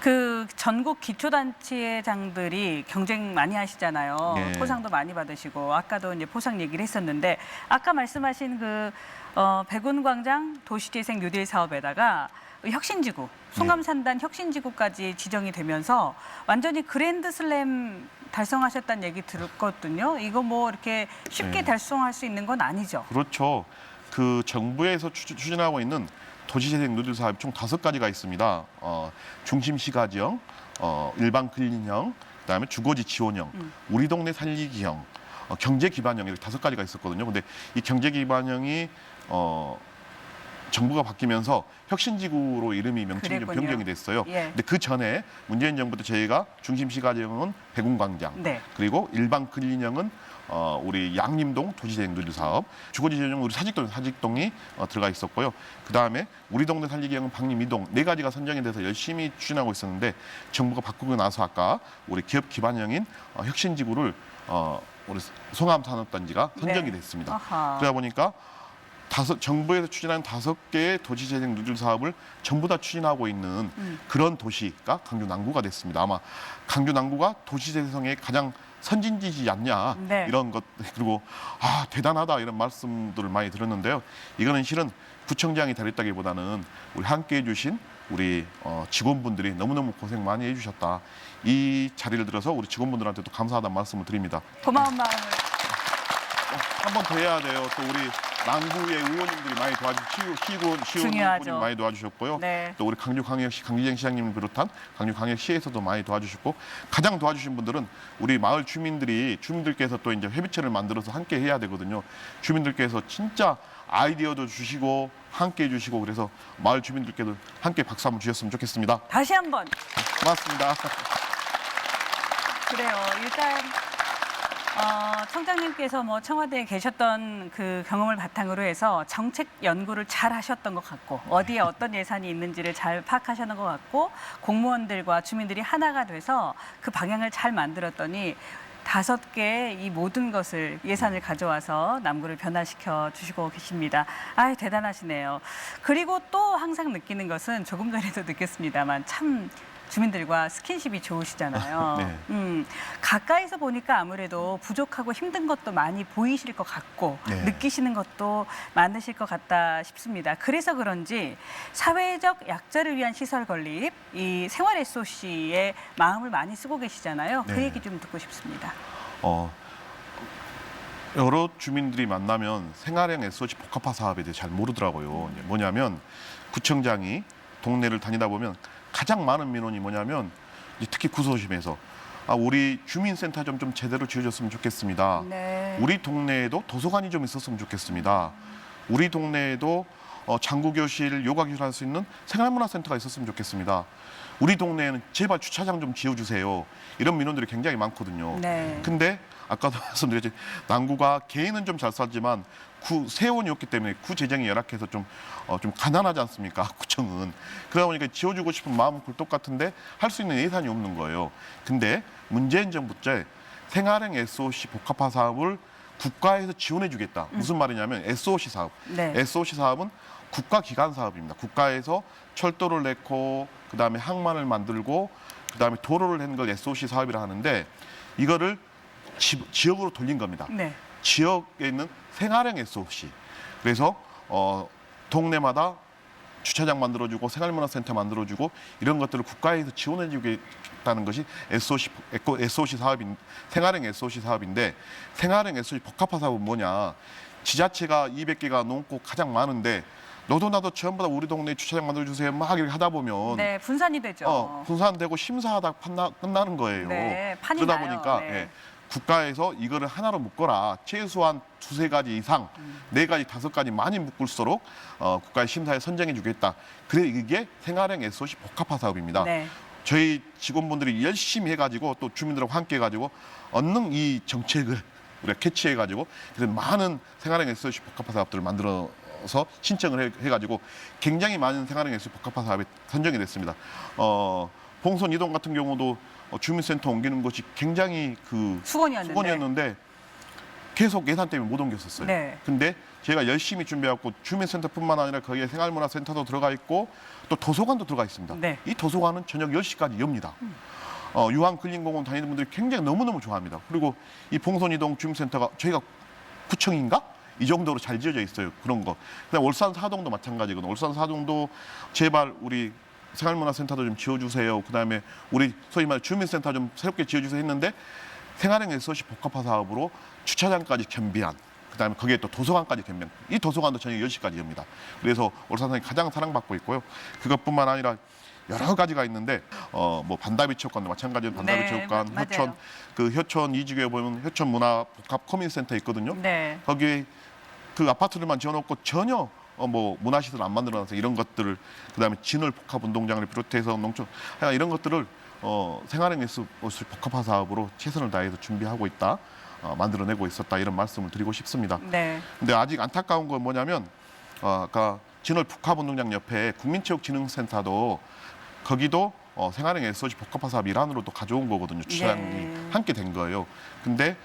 그 전국 기초단체장들이 경쟁 많이 하시잖아요. 네. 포상도 많이 받으시고 아까도 이제 포상 얘기를 했었는데 아까 말씀하신 그 백운광장 도시재생 뉴딜 사업에다가 혁신지구, 송암산단 혁신지구까지 지정이 되면서 완전히 그랜드슬램 달성하셨다는 얘기 들었거든요. 이거 뭐 이렇게 쉽게 네. 달성할 수 있는 건 아니죠. 그렇죠. 그 정부에서 추진하고 있는 도시재생 누딜 사업이 총 5가지가 있습니다. 중심시가지형, 일반 근린형, 그다음에 주거지 지원형, 우리 동네 살리기형, 경제 기반형 이렇게 5가지가 있었거든요. 근데 이 경제 기반형이 정부가 바뀌면서 혁신지구로 이름이 명칭이 좀 그랬군요. 변경이 됐어요. 예. 근데 그 전에 문재인 정부 때 저희가 중심시가지역은 백운광장, 네. 그리고 일반 근린형은 우리 양림동 도시재생 누리 사업, 주거지재형 우리 사직동이 들어가 있었고요. 그 다음에 우리 동네 살리기형은 방림 이동 네 가지가 선정이 돼서 열심히 추진하고 있었는데 정부가 바꾸고 나서 아까 우리 기업 기반형인 혁신지구를 우리 송암산업단지가 선정이 네. 됐습니다. 아하. 그러다 보니까 정부에서 추진하는 5개의 도시재생 누들 사업을 전부 다 추진하고 있는 그런 도시가 강주 남구가 됐습니다. 아마 강주 남구가 도시재생의 가장 선진지지 않냐 네. 이런 것 그리고 대단하다 이런 말씀들을 많이 들었는데요. 이거는 실은 구청장이 잘했다기보다는 우리 함께해 주신 우리 직원분들이 너무너무 고생 많이 해주셨다. 이 자리를 들어서 우리 직원분들한테도 감사하다는 말씀을 드립니다. 고마운 마음을. 한 번 더 해야 돼요. 또 우리 남구의 의원님들이 많이 시의원님들이 중요하죠. 많이 도와주셨고요. 네. 또 우리 강주광역시 강기정 시장님을 비롯한 강주광역시에서도 많이 도와주셨고 가장 도와주신 분들은 우리 마을 주민들께서 또 이제 회비체를 만들어서 함께 해야 되거든요. 주민들께서 진짜 아이디어도 주시고 함께 해주시고 그래서 마을 주민들께도 함께 박수 한번 주셨으면 좋겠습니다. 다시 한번. 고맙습니다. 그래요. 일단 청장님께서 뭐 청와대에 계셨던 그 경험을 바탕으로 해서 정책 연구를 잘 하셨던 것 같고 어디에 어떤 예산이 있는지를 잘 파악하셨는 것 같고 공무원들과 주민들이 하나가 돼서 그 방향을 잘 만들었더니 5개의 이 모든 것을 예산을 가져와서 남구를 변화시켜 주시고 계십니다. 아유, 대단하시네요. 그리고 또 항상 느끼는 것은 조금 전에도 느꼈습니다만 참 주민들과 스킨십이 좋으시잖아요. 네. 가까이서 보니까 아무래도 부족하고 힘든 것도 많이 보이실 것 같고 네. 느끼시는 것도 많으실 것 같다 싶습니다. 그래서 그런지 사회적 약자를 위한 시설 건립, 이 생활 SOC에 마음을 많이 쓰고 계시잖아요. 그 네. 얘기 좀 듣고 싶습니다. 여러 주민들이 만나면 생활형 SOC 복합화 사업에 대해 잘 모르더라고요. 이제 뭐냐면 구청장이 동네를 다니다 보면 가장 많은 민원이 뭐냐면 특히 구소심에서 우리 주민센터 좀 제대로 지어줬으면 좋겠습니다. 네. 우리 동네에도 도서관이 좀 있었으면 좋겠습니다. 우리 동네에도 장구교실, 요가교실 할 수 있는 생활문화센터가 있었으면 좋겠습니다. 우리 동네에는 제발 주차장 좀 지어주세요. 이런 민원들이 굉장히 많거든요. 네. 근데 아까도 말씀드렸지 남구가 개인은 좀 잘 살지만 세원이 없기 때문에 구 재정이 열악해서 좀 가난하지 않습니까? 구청은. 그러다 보니까 지어주고 싶은 마음은 굴뚝 같은데 할 수 있는 예산이 없는 거예요. 근데 문재인 정부 때 생활형 SOC 복합화 사업을 국가에서 지원해 주겠다. 무슨 말이냐면 SOC 사업. 네. SOC 사업은 국가기관 사업입니다. 국가에서 철도를 냈고 그다음에 항만을 만들고 그다음에 도로를 낸 걸 SOC 사업이라 하는데 이거를 지역으로 돌린 겁니다. 네. 지역에 있는 생활형 SOC. 그래서 동네마다 주차장 만들어주고 생활문화센터 만들어주고 이런 것들을 국가에서 지원해주겠다는 것이 SOC 사업인 생활형 SOC 사업인데 생활형 SOC 복합화 사업은 뭐냐? 지자체가 200개가 넘고 가장 많은데 너도 나도 전부 다 우리 동네 주차장 만들어주세요 막 이렇게 하다 보면 네, 분산이 되죠. 분산되고 심사하다 끝나는 거예요. 네, 판이 그러다 나요. 보니까 네. 국가에서 이거를 하나로 묶어라. 최소한 2-3가지 이상, 4가지, 5가지 많이 묶을수록 국가의 심사에 선정해 주겠다. 그래 이게 생활형 SOC 복합화 사업입니다. 네. 저희 직원분들이 열심히 해가지고 또 주민들하고 함께 해가지고 얻는 이 정책을 우리가 캐치해가지고 그래서 많은 생활형 SOC 복합화 사업들을 만들어서 신청을 해가지고 굉장히 많은 생활형 SOC 복합화 사업이 선정이 됐습니다. 봉선 이동 같은 경우도 주민센터 옮기는 것이 굉장히 수건이었는데 계속 예산 때문에 못 옮겼었어요. 네. 근데 제가 열심히 준비해갖고 주민센터뿐만 아니라 거기에 생활문화센터도 들어가 있고 또 도서관도 들어가 있습니다. 네. 이 도서관은 저녁 10시까지 엽니다. 유황근린공원 다니는 분들이 굉장히 너무너무 좋아합니다. 그리고 이 봉선이동 주민센터가 저희가 구청인가? 이 정도로 잘 지어져 있어요. 그런 거. 그다음에 울산 사동도 마찬가지거든요. 울산 사동도 제발 우리 생활문화센터도 좀 지어주세요. 그다음에 우리 소위 말해 주민센터 좀 새롭게 지어주세요 했는데 생활형 SOC 복합화 사업으로 주차장까지 겸비한 그다음에 거기에 또 도서관까지 겸비한 이 도서관도 저녁 10시까지 엽니다. 그래서 울산이 가장 사랑받고 있고요. 그것뿐만 아니라 여러 가지가 있는데 뭐 반다비 체육관도 마찬가지로 반다비 네, 체육관, 맞아요. 효천 효천 이지구에 보면 효천 문화 복합 커뮤니티 센터 있거든요. 네. 거기에 그 아파트들만 지어놓고 전혀 뭐 문화시설 안 만들어놔서 이런 것들을 그다음에 진월 복합 운동장을 비롯해서 농촌 이런 것들을 생활의 예술 복합화 사업으로 최선을 다해서 준비하고 있다, 만들어내고 있었다 이런 말씀을 드리고 싶습니다. 네. 근데 아직 안타까운 건 뭐냐면 아까 진월 복합운동장 옆에 국민체육진흥센터도 거기도 생활의 예술 복합화 사업 일환으로 또 가져온 거거든요. 주장이 네. 함께 된 거예요. 근데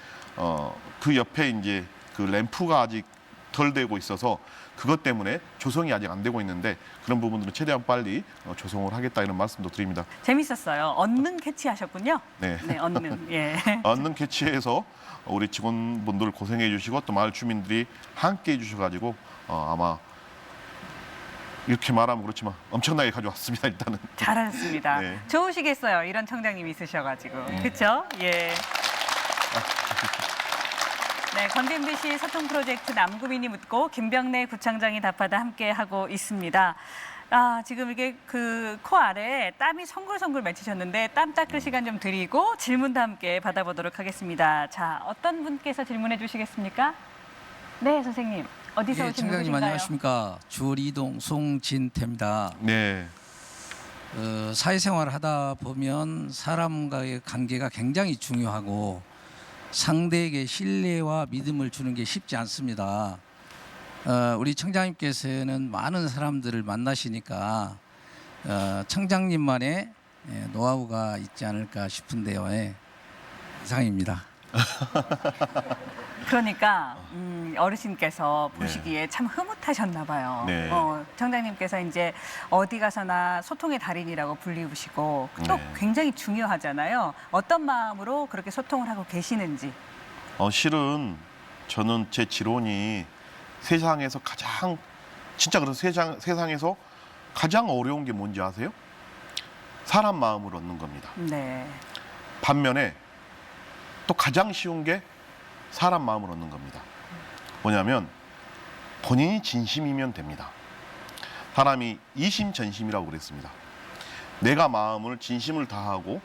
그 옆에 이제 그 램프가 아직 덜 되고 있어서 그것 때문에 조성이 아직 안 되고 있는데 그런 부분들은 최대한 빨리 조성을 하겠다 이런 말씀도 드립니다. 재밌었어요. 얻는 캐치하셨군요. 네. 네, 얻는. 예. 얻는 캐치에서 우리 직원분들 고생해 주시고 또 마을 주민들이 함께 해 주셔가지고 아마 이렇게 말하면 그렇지만 엄청나게 가져왔습니다. 일단은. 잘하셨습니다. 네. 좋으시겠어요. 이런 청장님 있으셔가지고. 그렇죠? 예. 네, 건진BC 소통 프로젝트 남구민이 묻고 김병래 구청장이 답하다 함께 하고 있습니다. 지금 이게 그 코 아래에 땀이 송글송글 맺히셨는데 땀 닦을 시간 좀 드리고 질문도 함께 받아보도록 하겠습니다. 자, 어떤 분께서 질문해 주시겠습니까? 네, 선생님. 어디서 예, 오신 청장님 누구신가요? 안녕하십니까. 주리동 송진태입니다. 네. 사회생활을 하다 보면 사람과의 관계가 굉장히 중요하고 상대에게 신뢰와 믿음을 주는 게 쉽지 않습니다. 우리 청장님께서는 많은 사람들을 만나시니까 청장님만의 노하우가 있지 않을까 싶은데요. 이상입니다. 그러니까 어르신께서 보시기에 참 흐뭇하셨나 봐요. 네. 청장님께서 이제 어디 가서나 소통의 달인이라고 불리우시고 또 네. 굉장히 중요하잖아요. 어떤 마음으로 그렇게 소통을 하고 계시는지. 실은 저는 제 지론이 세상에서 가장 진짜 그래서 세상에서 가장 어려운 게 뭔지 아세요? 사람 마음을 얻는 겁니다. 네. 반면에 또 가장 쉬운 게 사람 마음을 얻는 겁니다. 뭐냐면 본인이 진심이면 됩니다. 사람이 이심전심이라고 그랬습니다. 내가 마음을 진심을 다하고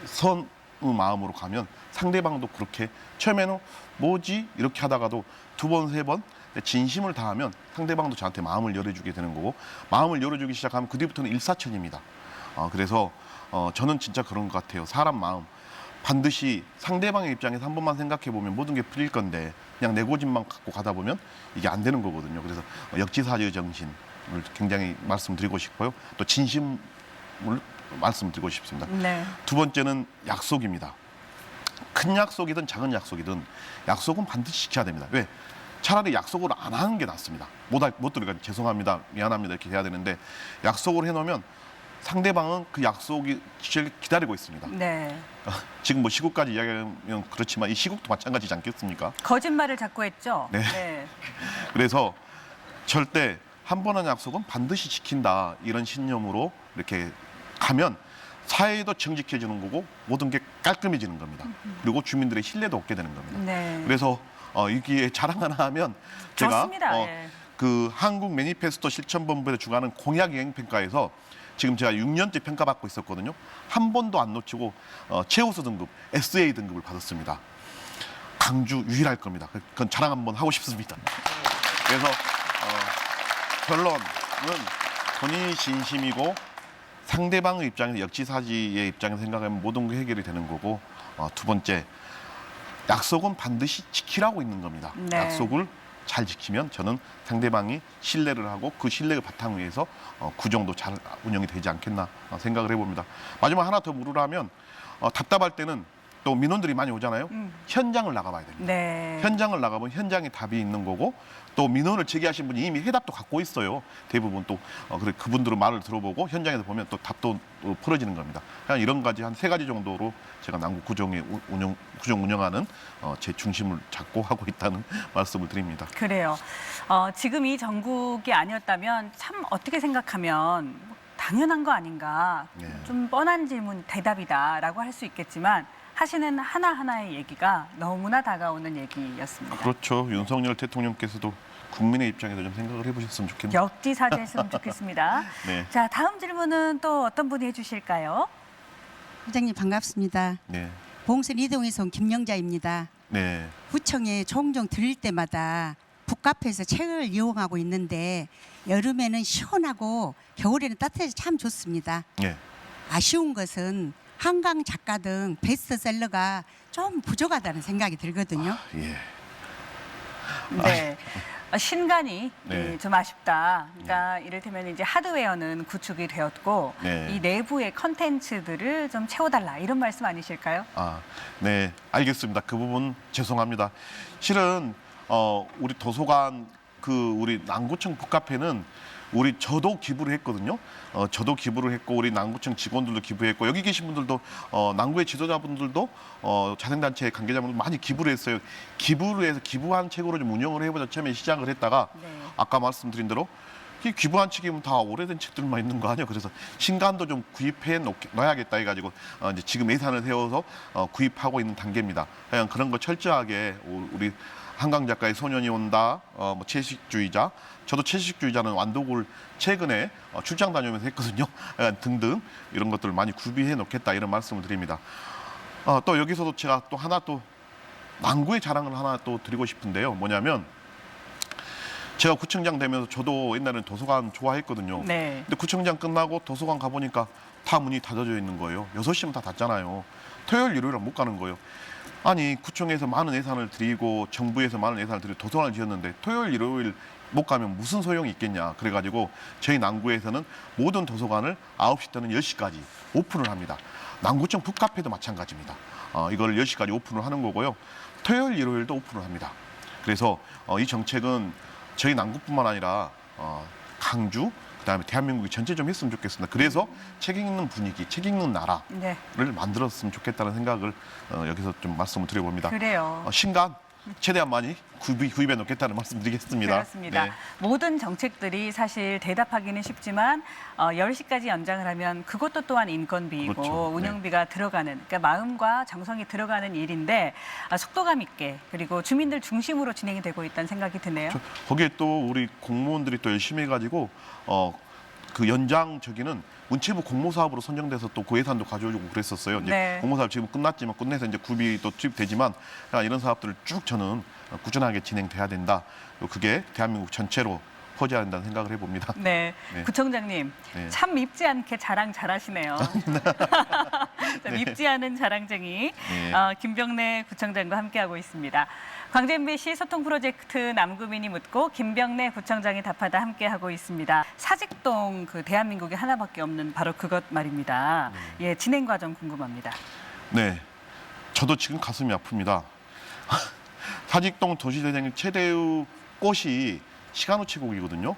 선의 마음으로 가면 상대방도 그렇게 처음에는 뭐지? 이렇게 하다가도 두 번, 세 번 진심을 다하면 상대방도 저한테 마음을 열어주게 되는 거고 마음을 열어주기 시작하면 그 뒤부터는 일사천입니다. 그래서 저는 진짜 그런 것 같아요. 사람 마음. 반드시 상대방의 입장에서 한 번만 생각해 보면 모든 게 풀릴 건데 그냥 내 고집만 갖고 가다 보면 이게 안 되는 거거든요. 그래서 역지사지의 정신을 굉장히 말씀드리고 싶고요. 또 진심을 말씀드리고 싶습니다. 네. 두 번째는 약속입니다. 큰 약속이든 작은 약속이든 약속은 반드시 지켜야 됩니다. 왜? 차라리 약속을 안 하는 게 낫습니다. 못 들으니까 죄송합니다, 미안합니다 이렇게 해야 되는데 약속을 해놓으면 상대방은 그 약속이 기다리고 있습니다. 네. 지금 뭐 시국까지 이야기하면 그렇지만 이 시국도 마찬가지지 않겠습니까? 거짓말을 자꾸 했죠. 네. 그래서 절대 한 번 한 약속은 반드시 지킨다 이런 신념으로 이렇게 가면 사회도 정직해지는 거고 모든 게 깔끔해지는 겁니다. 그리고 주민들의 신뢰도 얻게 되는 겁니다. 네. 그래서 이게 자랑 하나 하면 제가 좋습니다. 예. 그 한국 매니페스토 실천본부에서 주관하는 공약 이행 평가에서 지금 제가 6년째 평가받고 있었거든요. 한 번도 안 놓치고 최우수 등급, SA 등급을 받았습니다. 강주 유일할 겁니다. 그건 자랑 한번 하고 싶습니다. 그래서 결론은 본인이 진심이고 상대방의 입장에서 역지사지의 입장에서 생각하면 모든 게 해결이 되는 거고 두 번째 약속은 반드시 지키라고 있는 겁니다. 네. 약속을 잘 지키면 저는 상대방이 신뢰를 하고 그 신뢰의 바탕 위에서 구정도 잘 운영이 되지 않겠나 생각을 해봅니다. 마지막 하나 더 물으라면 답답할 때는 또 민원들이 많이 오잖아요. 현장을 나가봐야 됩니다. 네. 현장을 나가보면 현장에 답이 있는 거고 또 민원을 제기하신 분이 이미 해답도 갖고 있어요. 대부분 또 그래 그분들은 말을 들어보고 현장에서 보면 또 답도 또 풀어지는 겁니다. 그냥 이런 가지 한 3가지 정도로 제가 남구 구정 운영하는 제 중심을 잡고 하고 있다는 말씀을 드립니다. 그래요. 지금 이 정국이 아니었다면 참 어떻게 생각하면 당연한 거 아닌가. 네. 좀 뻔한 질문 대답이다라고 할 수 있겠지만 하시는 하나하나의 얘기가 너무나 다가오는 얘기였습니다. 그렇죠. 윤석열 대통령께서도 국민의 입장에서 좀 생각을 해보셨으면 좋겠네요. 역지사지했으면 좋겠습니다. 네. 자, 다음 질문은 또 어떤 분이 해주실까요? 부장님 반갑습니다. 네. 봉선 이동에서 온 김영자입니다. 네. 구청에 종종 들릴 때마다 북카페에서 책을 이용하고 있는데 여름에는 시원하고 겨울에는 따뜻해서 참 좋습니다. 예. 아쉬운 것은 한강 작가 등 베스트셀러가 좀 부족하다는 생각이 들거든요. 예. 네. 신간이 네. 좀 아쉽다. 그러니까 이를테면 이제 하드웨어는 구축이 되었고 네. 이 내부의 컨텐츠들을 좀 채워달라 이런 말씀 아니실까요? 네, 알겠습니다. 그 부분 죄송합니다. 실은 우리 도서관 우리 남구청 북카페는 저도 기부를 했거든요. 저도 기부를 했고 우리 남구청 직원들도 기부했고 여기 계신 분들도 남구의 지도자분들도 자생단체 관계자분들 많이 기부를 했어요. 기부를 해서 기부한 책으로 좀 운영을 해보자 처음에 시작을 했다가 네. 아까 말씀드린 대로 이 기부한 책이면 다 오래된 책들만 있는 거 아니에요? 그래서 신간도 좀 구입해 놓아야겠다 해가지고 이제 지금 예산을 세워서 구입하고 있는 단계입니다. 그냥 그런 거 철저하게 우리 한강 작가의 소년이 온다, 뭐 채식주의자, 저도 채식주의자는 완독을 최근에 출장 다니면서 했거든요. 등등 이런 것들을 많이 구비해 놓겠다 이런 말씀을 드립니다. 또 여기서도 제가 또 하나 또 남구의 자랑을 하나 또 드리고 싶은데요. 뭐냐면 제가 구청장 되면서 저도 옛날에는 도서관 좋아했거든요. 네. 근데 구청장 끝나고 도서관 가보니까 다 문이 닫아져 있는 거예요. 6시면 다 닫잖아요. 토요일, 일요일은 못 가는 거예요. 아니 구청에서 많은 예산을 드리고 정부에서 많은 예산을 드리고 도서관을 지었는데 토요일, 일요일 못 가면 무슨 소용이 있겠냐. 그래가지고 저희 남구에서는 모든 도서관을 9시 또는 10시까지 오픈을 합니다. 남구청 북카페도 마찬가지입니다. 이걸 10시까지 오픈을 하는 거고요. 토요일, 일요일도 오픈을 합니다. 그래서 이 정책은 저희 남구뿐만 아니라 강주, 그다음에 대한민국이 전체 좀 했으면 좋겠습니다. 그래서 책 읽는 분위기, 책 읽는 나라를 네. 만들었으면 좋겠다는 생각을 여기서 좀 말씀을 드려봅니다. 그래요. 신간 최대한 많이 구입해 놓겠다는 말씀드리겠습니다. 그렇습니다. 네. 모든 정책들이 사실 대답하기는 쉽지만 10시까지 연장을 하면 그것도 또한 인건비이고 그렇죠. 운영비가 들어가는 그러니까 마음과 정성이 들어가는 일인데 속도감 있게 그리고 주민들 중심으로 진행이 되고 있다는 생각이 드네요. 거기에 또 우리 공무원들이 또 열심히 해가지고 그 연장 저기는 문체부 공모사업으로 선정돼서 또 그 예산도 가져오고 그랬었어요. 이제 네. 공모사업 지금 끝났지만 끝내서 이제 구비 또 투입되지만 이런 사업들을 쭉 저는 꾸준하게 진행돼야 된다. 그게 대한민국 전체로 퍼져야 한다는 생각을 해봅니다. 네. 네. 구청장님 네. 참 밉지 않게 자랑 잘하시네요. 자, 밉지 않은 자랑쟁이 네. 김병래 구청장과 함께하고 있습니다. 광주 MBC 소통 프로젝트 남구민이 묻고 김병래 구청장이 답하다 함께하고 있습니다. 사직동 대한민국에 하나밖에 없는 바로 그것 말입니다. 예, 진행 과정 궁금합니다. 네, 저도 지금 가슴이 아픕니다. 사직동 도시재생 최대의 꽃이 시간우체국이거든요.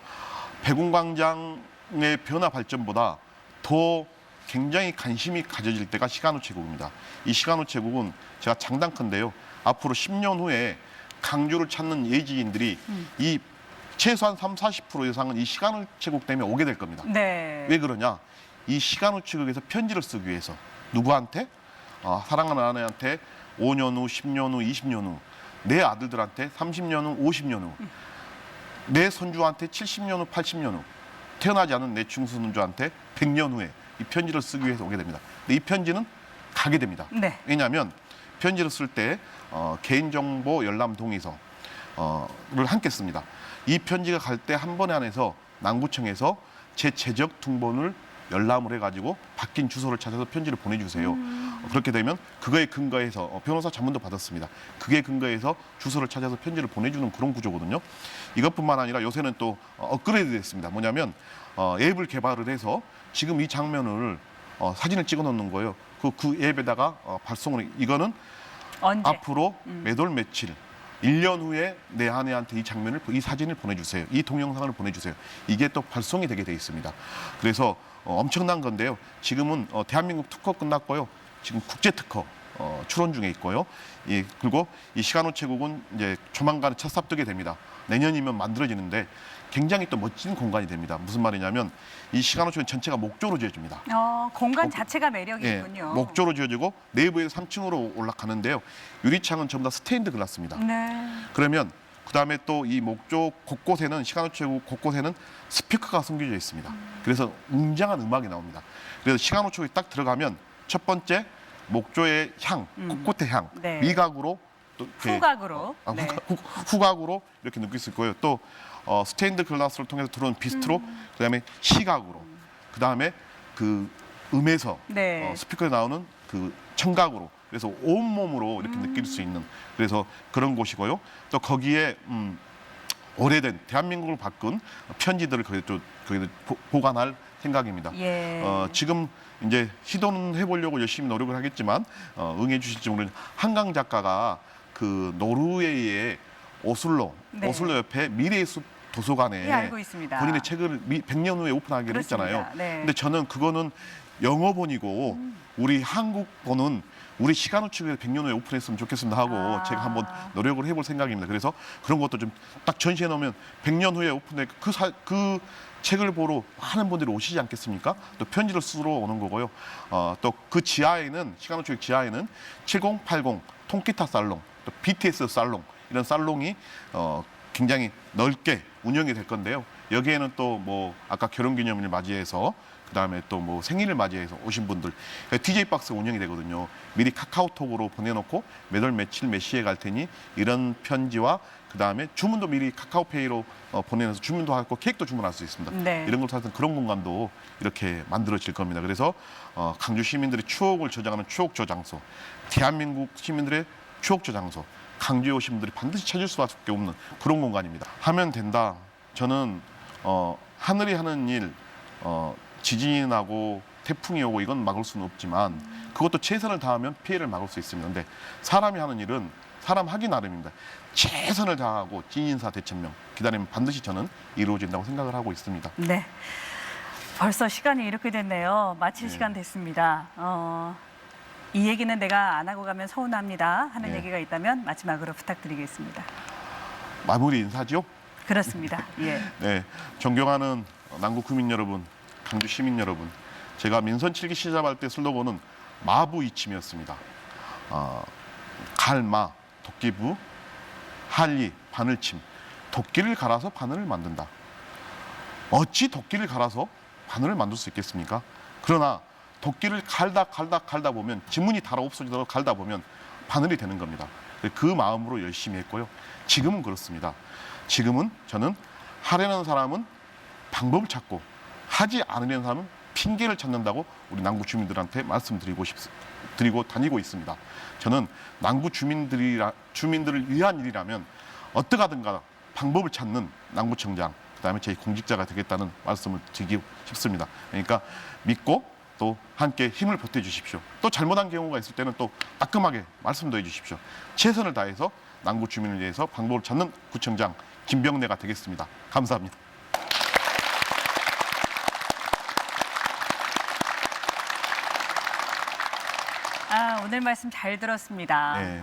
백운광장의 변화 발전보다 더 굉장히 관심이 가져질 때가 시간우체국입니다. 이 시간우체국은 제가 장담컨대요. 앞으로 10년 후에 강주를 찾는 예지인들이 이 최소한 30-40% 이상은 이 시간우체국 때문에 오게 될 겁니다. 네. 왜 그러냐? 이 시간우체국에서 편지를 쓰기 위해서 누구한테? 사랑하는 아내한테 5년 후, 10년 후, 20년 후, 내 아들들한테 30년 후, 50년 후, 내 손주한테 70년 후, 80년 후, 태어나지 않은 내 중손주한테 100년 후에 이 편지를 쓰기 위해서 오게 됩니다. 근데 이 편지는 가게 됩니다. 네. 왜냐하면 편지를 쓸 때 개인정보 열람 동의서를 함께 씁니다. 이 편지가 갈 때 한 번에 안에서 남구청에서 제 재적 등본을 열람을 해가지고 바뀐 주소를 찾아서 편지를 보내주세요. 그렇게 되면 그거에 근거해서 변호사 자문도 받았습니다. 그게 근거해서 주소를 찾아서 편지를 보내주는 그런 구조거든요. 이것뿐만 아니라 요새는 또 업그레이드 됐습니다. 뭐냐면 앱을 개발을 해서 지금 이 장면을 사진을 찍어 놓는 거예요. 그 앱에다가 발송을 이거는 언제? 앞으로 몇 월 며칠 1년 후에 내 아내한테 이 사진을 보내주세요. 이 동영상을 보내주세요. 이게 또 발송이 되게 돼 있습니다. 그래서 엄청난 건데요. 지금은 대한민국 특허 끝났고요. 지금 국제 특허 출원 중에 있고요. 그리고 이 시간우체국은 이제 조만간 첫 삽두게 됩니다. 내년이면 만들어지는데 굉장히 또 멋진 공간이 됩니다. 무슨 말이냐면 이 시간우체국 전체가 목조로 지어집니다. 공간 자체가 매력이군요. 예, 목조로 지어지고 내부에서 3층으로 올라가는데요. 유리창은 전부 다 스테인드 글라스입니다. 네. 그러면 그다음에 또 이 목조 곳곳에는 시간우체국 곳곳에는 스피커가 숨겨져 있습니다. 그래서 웅장한 음악이 나옵니다. 그래서 시간우체국에 딱 들어가면 첫 번째 목조의 향, 곳곳의 향, 네. 미각으로 또 이렇게 후각으로. 네. 후각으로 이렇게 느낄 수 있고요. 또 스테인드 글라스를 통해서 들어오는 빛으로, 그다음에 시각으로, 그다음에 그 음에서 네. 스피커에 나오는 그 청각으로, 그래서 온 몸으로 이렇게 느낄 수 있는, 그래서 그런 곳이고요. 또 거기에 오래된 대한민국을 바꾼 편지들을 거기에 보관할 생각입니다. 예. 지금 이제 시도는 해보려고 열심히 노력을 하겠지만 응해 주실지 모르는 한강 작가가 그 노르웨이의 오슬로 네. 오슬로 옆에 미래의 숲 도서관에 예, 알고 있습니다. 본인의 책을 100년 후에 오픈하기로 그렇습니다. 했잖아요. 네. 근데 저는 그거는 영어본이고 우리 한국본은 우리 시간을 축에서 100년 후에 오픈했으면 좋겠습니다 하고 제가 한번 노력을 해볼 생각입니다. 그래서 그런 것도 좀 딱 전시해 놓으면 100년 후에 오픈해 그 책을 보러 많은 분들이 오시지 않겠습니까? 또 편지를 쓰러 오는 거고요. 또 그 지하에는 시간을 축 지하에는 7080 통기타 살롱, 또 BTS 살롱, 이런 살롱이 굉장히 넓게 운영이 될 건데요. 여기에는 또 뭐 아까 결혼기념일을 맞이해서, 그다음에 또 뭐 생일을 맞이해서 오신 분들 DJ 박스 운영이 되거든요. 미리 카카오톡으로 보내놓고 몇 월 며칠 몇 시에 갈 테니 이런 편지와 그다음에 주문도 미리 카카오페이로 보내서 주문도 하고 케이크도 주문할 수 있습니다. 네. 이런 걸 통해서 그런 공간도 이렇게 만들어질 겁니다. 그래서 강주 시민들의 추억을 저장하는 추억 저장소, 대한민국 시민들의 추억 저장소, 강주에 오신 분들이 반드시 찾을 수밖에 없는 그런 공간입니다. 하면 된다. 저는 하늘이 하는 일, 지진이 나고 태풍이 오고 이건 막을 수는 없지만 그것도 최선을 다하면 피해를 막을 수 있습니다. 근데 사람이 하는 일은 사람 하기 나름입니다. 최선을 다하고 진인사 대천명 기다리면 반드시 저는 이루어진다고 생각을 하고 있습니다. 네. 벌써 시간이 이렇게 됐네요. 마칠 네. 시간 됐습니다. 이 얘기는 내가 안 하고 가면 서운합니다 하는 네. 얘기가 있다면 마지막으로 부탁드리겠습니다. 마무리 인사죠? 그렇습니다. 예. 네, 존경하는 남구 구민 여러분, 강주 시민 여러분, 제가 민선 7기 시작할 때 슬로건은 마부이침이었습니다. 갈마, 도끼부, 할리, 바늘침, 도끼를 갈아서 바늘을 만든다. 어찌 도끼를 갈아서 바늘을 만들 수 있겠습니까? 그러나 도끼를 갈다 보면 지문이 달아 없어지도록 갈다 보면 바늘이 되는 겁니다. 그 마음으로 열심히 했고요. 지금은 그렇습니다. 지금은 저는 하려는 사람은 방법을 찾고 하지 않으려는 사람은 핑계를 찾는다고 우리 남구 주민들한테 드리고 다니고 있습니다. 저는 남구 주민들을 위한 일이라면 어떠하든가 방법을 찾는 남구청장, 그다음에 제 공직자가 되겠다는 말씀을 드리고 싶습니다. 그러니까 믿고 또 함께 힘을 보태주십시오. 또 잘못한 경우가 있을 때는 또 따끔하게 말씀도 해주십시오. 최선을 다해서 남구 주민을 위해서 방법을 찾는 구청장 김병래가 되겠습니다. 감사합니다. 오늘 말씀 잘 들었습니다. 네.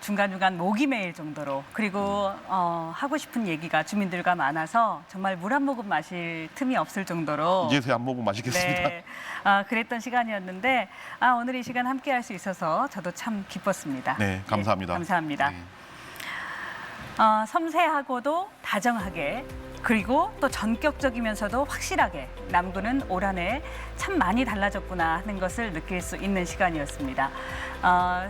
중간중간 목이 메일 정도로, 그리고 하고 싶은 얘기가 주민들과 많아서 정말 물 한 모금 마실 틈이 없을 정도로 이제서야 안 먹으면 맛있겠습니다. 네, 그랬던 시간이었는데 오늘 이 시간 함께 할 수 있어서 저도 참 기뻤습니다. 네, 감사합니다. 네, 감사합니다. 네. 섬세하고도 다정하게, 그리고 또 전격적이면서도 확실하게 남구는 올 한 해 참 많이 달라졌구나 하는 것을 느낄 수 있는 시간이었습니다.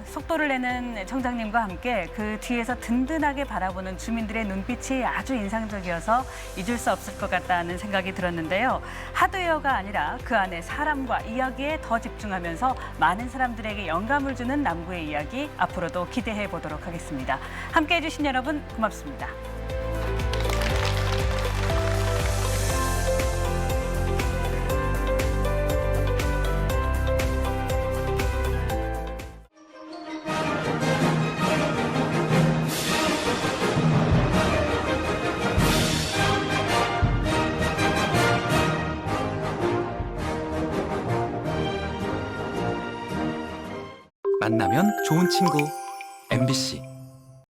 속도를 내는 청장님과 함께 그 뒤에서 든든하게 바라보는 주민들의 눈빛이 아주 인상적이어서 잊을 수 없을 것 같다는 생각이 들었는데요. 하드웨어가 아니라 그 안에 사람과 이야기에 더 집중하면서 많은 사람들에게 영감을 주는 남구의 이야기, 앞으로도 기대해 보도록 하겠습니다. 함께해 주신 여러분 고맙습니다. 만나면 좋은 친구 MBC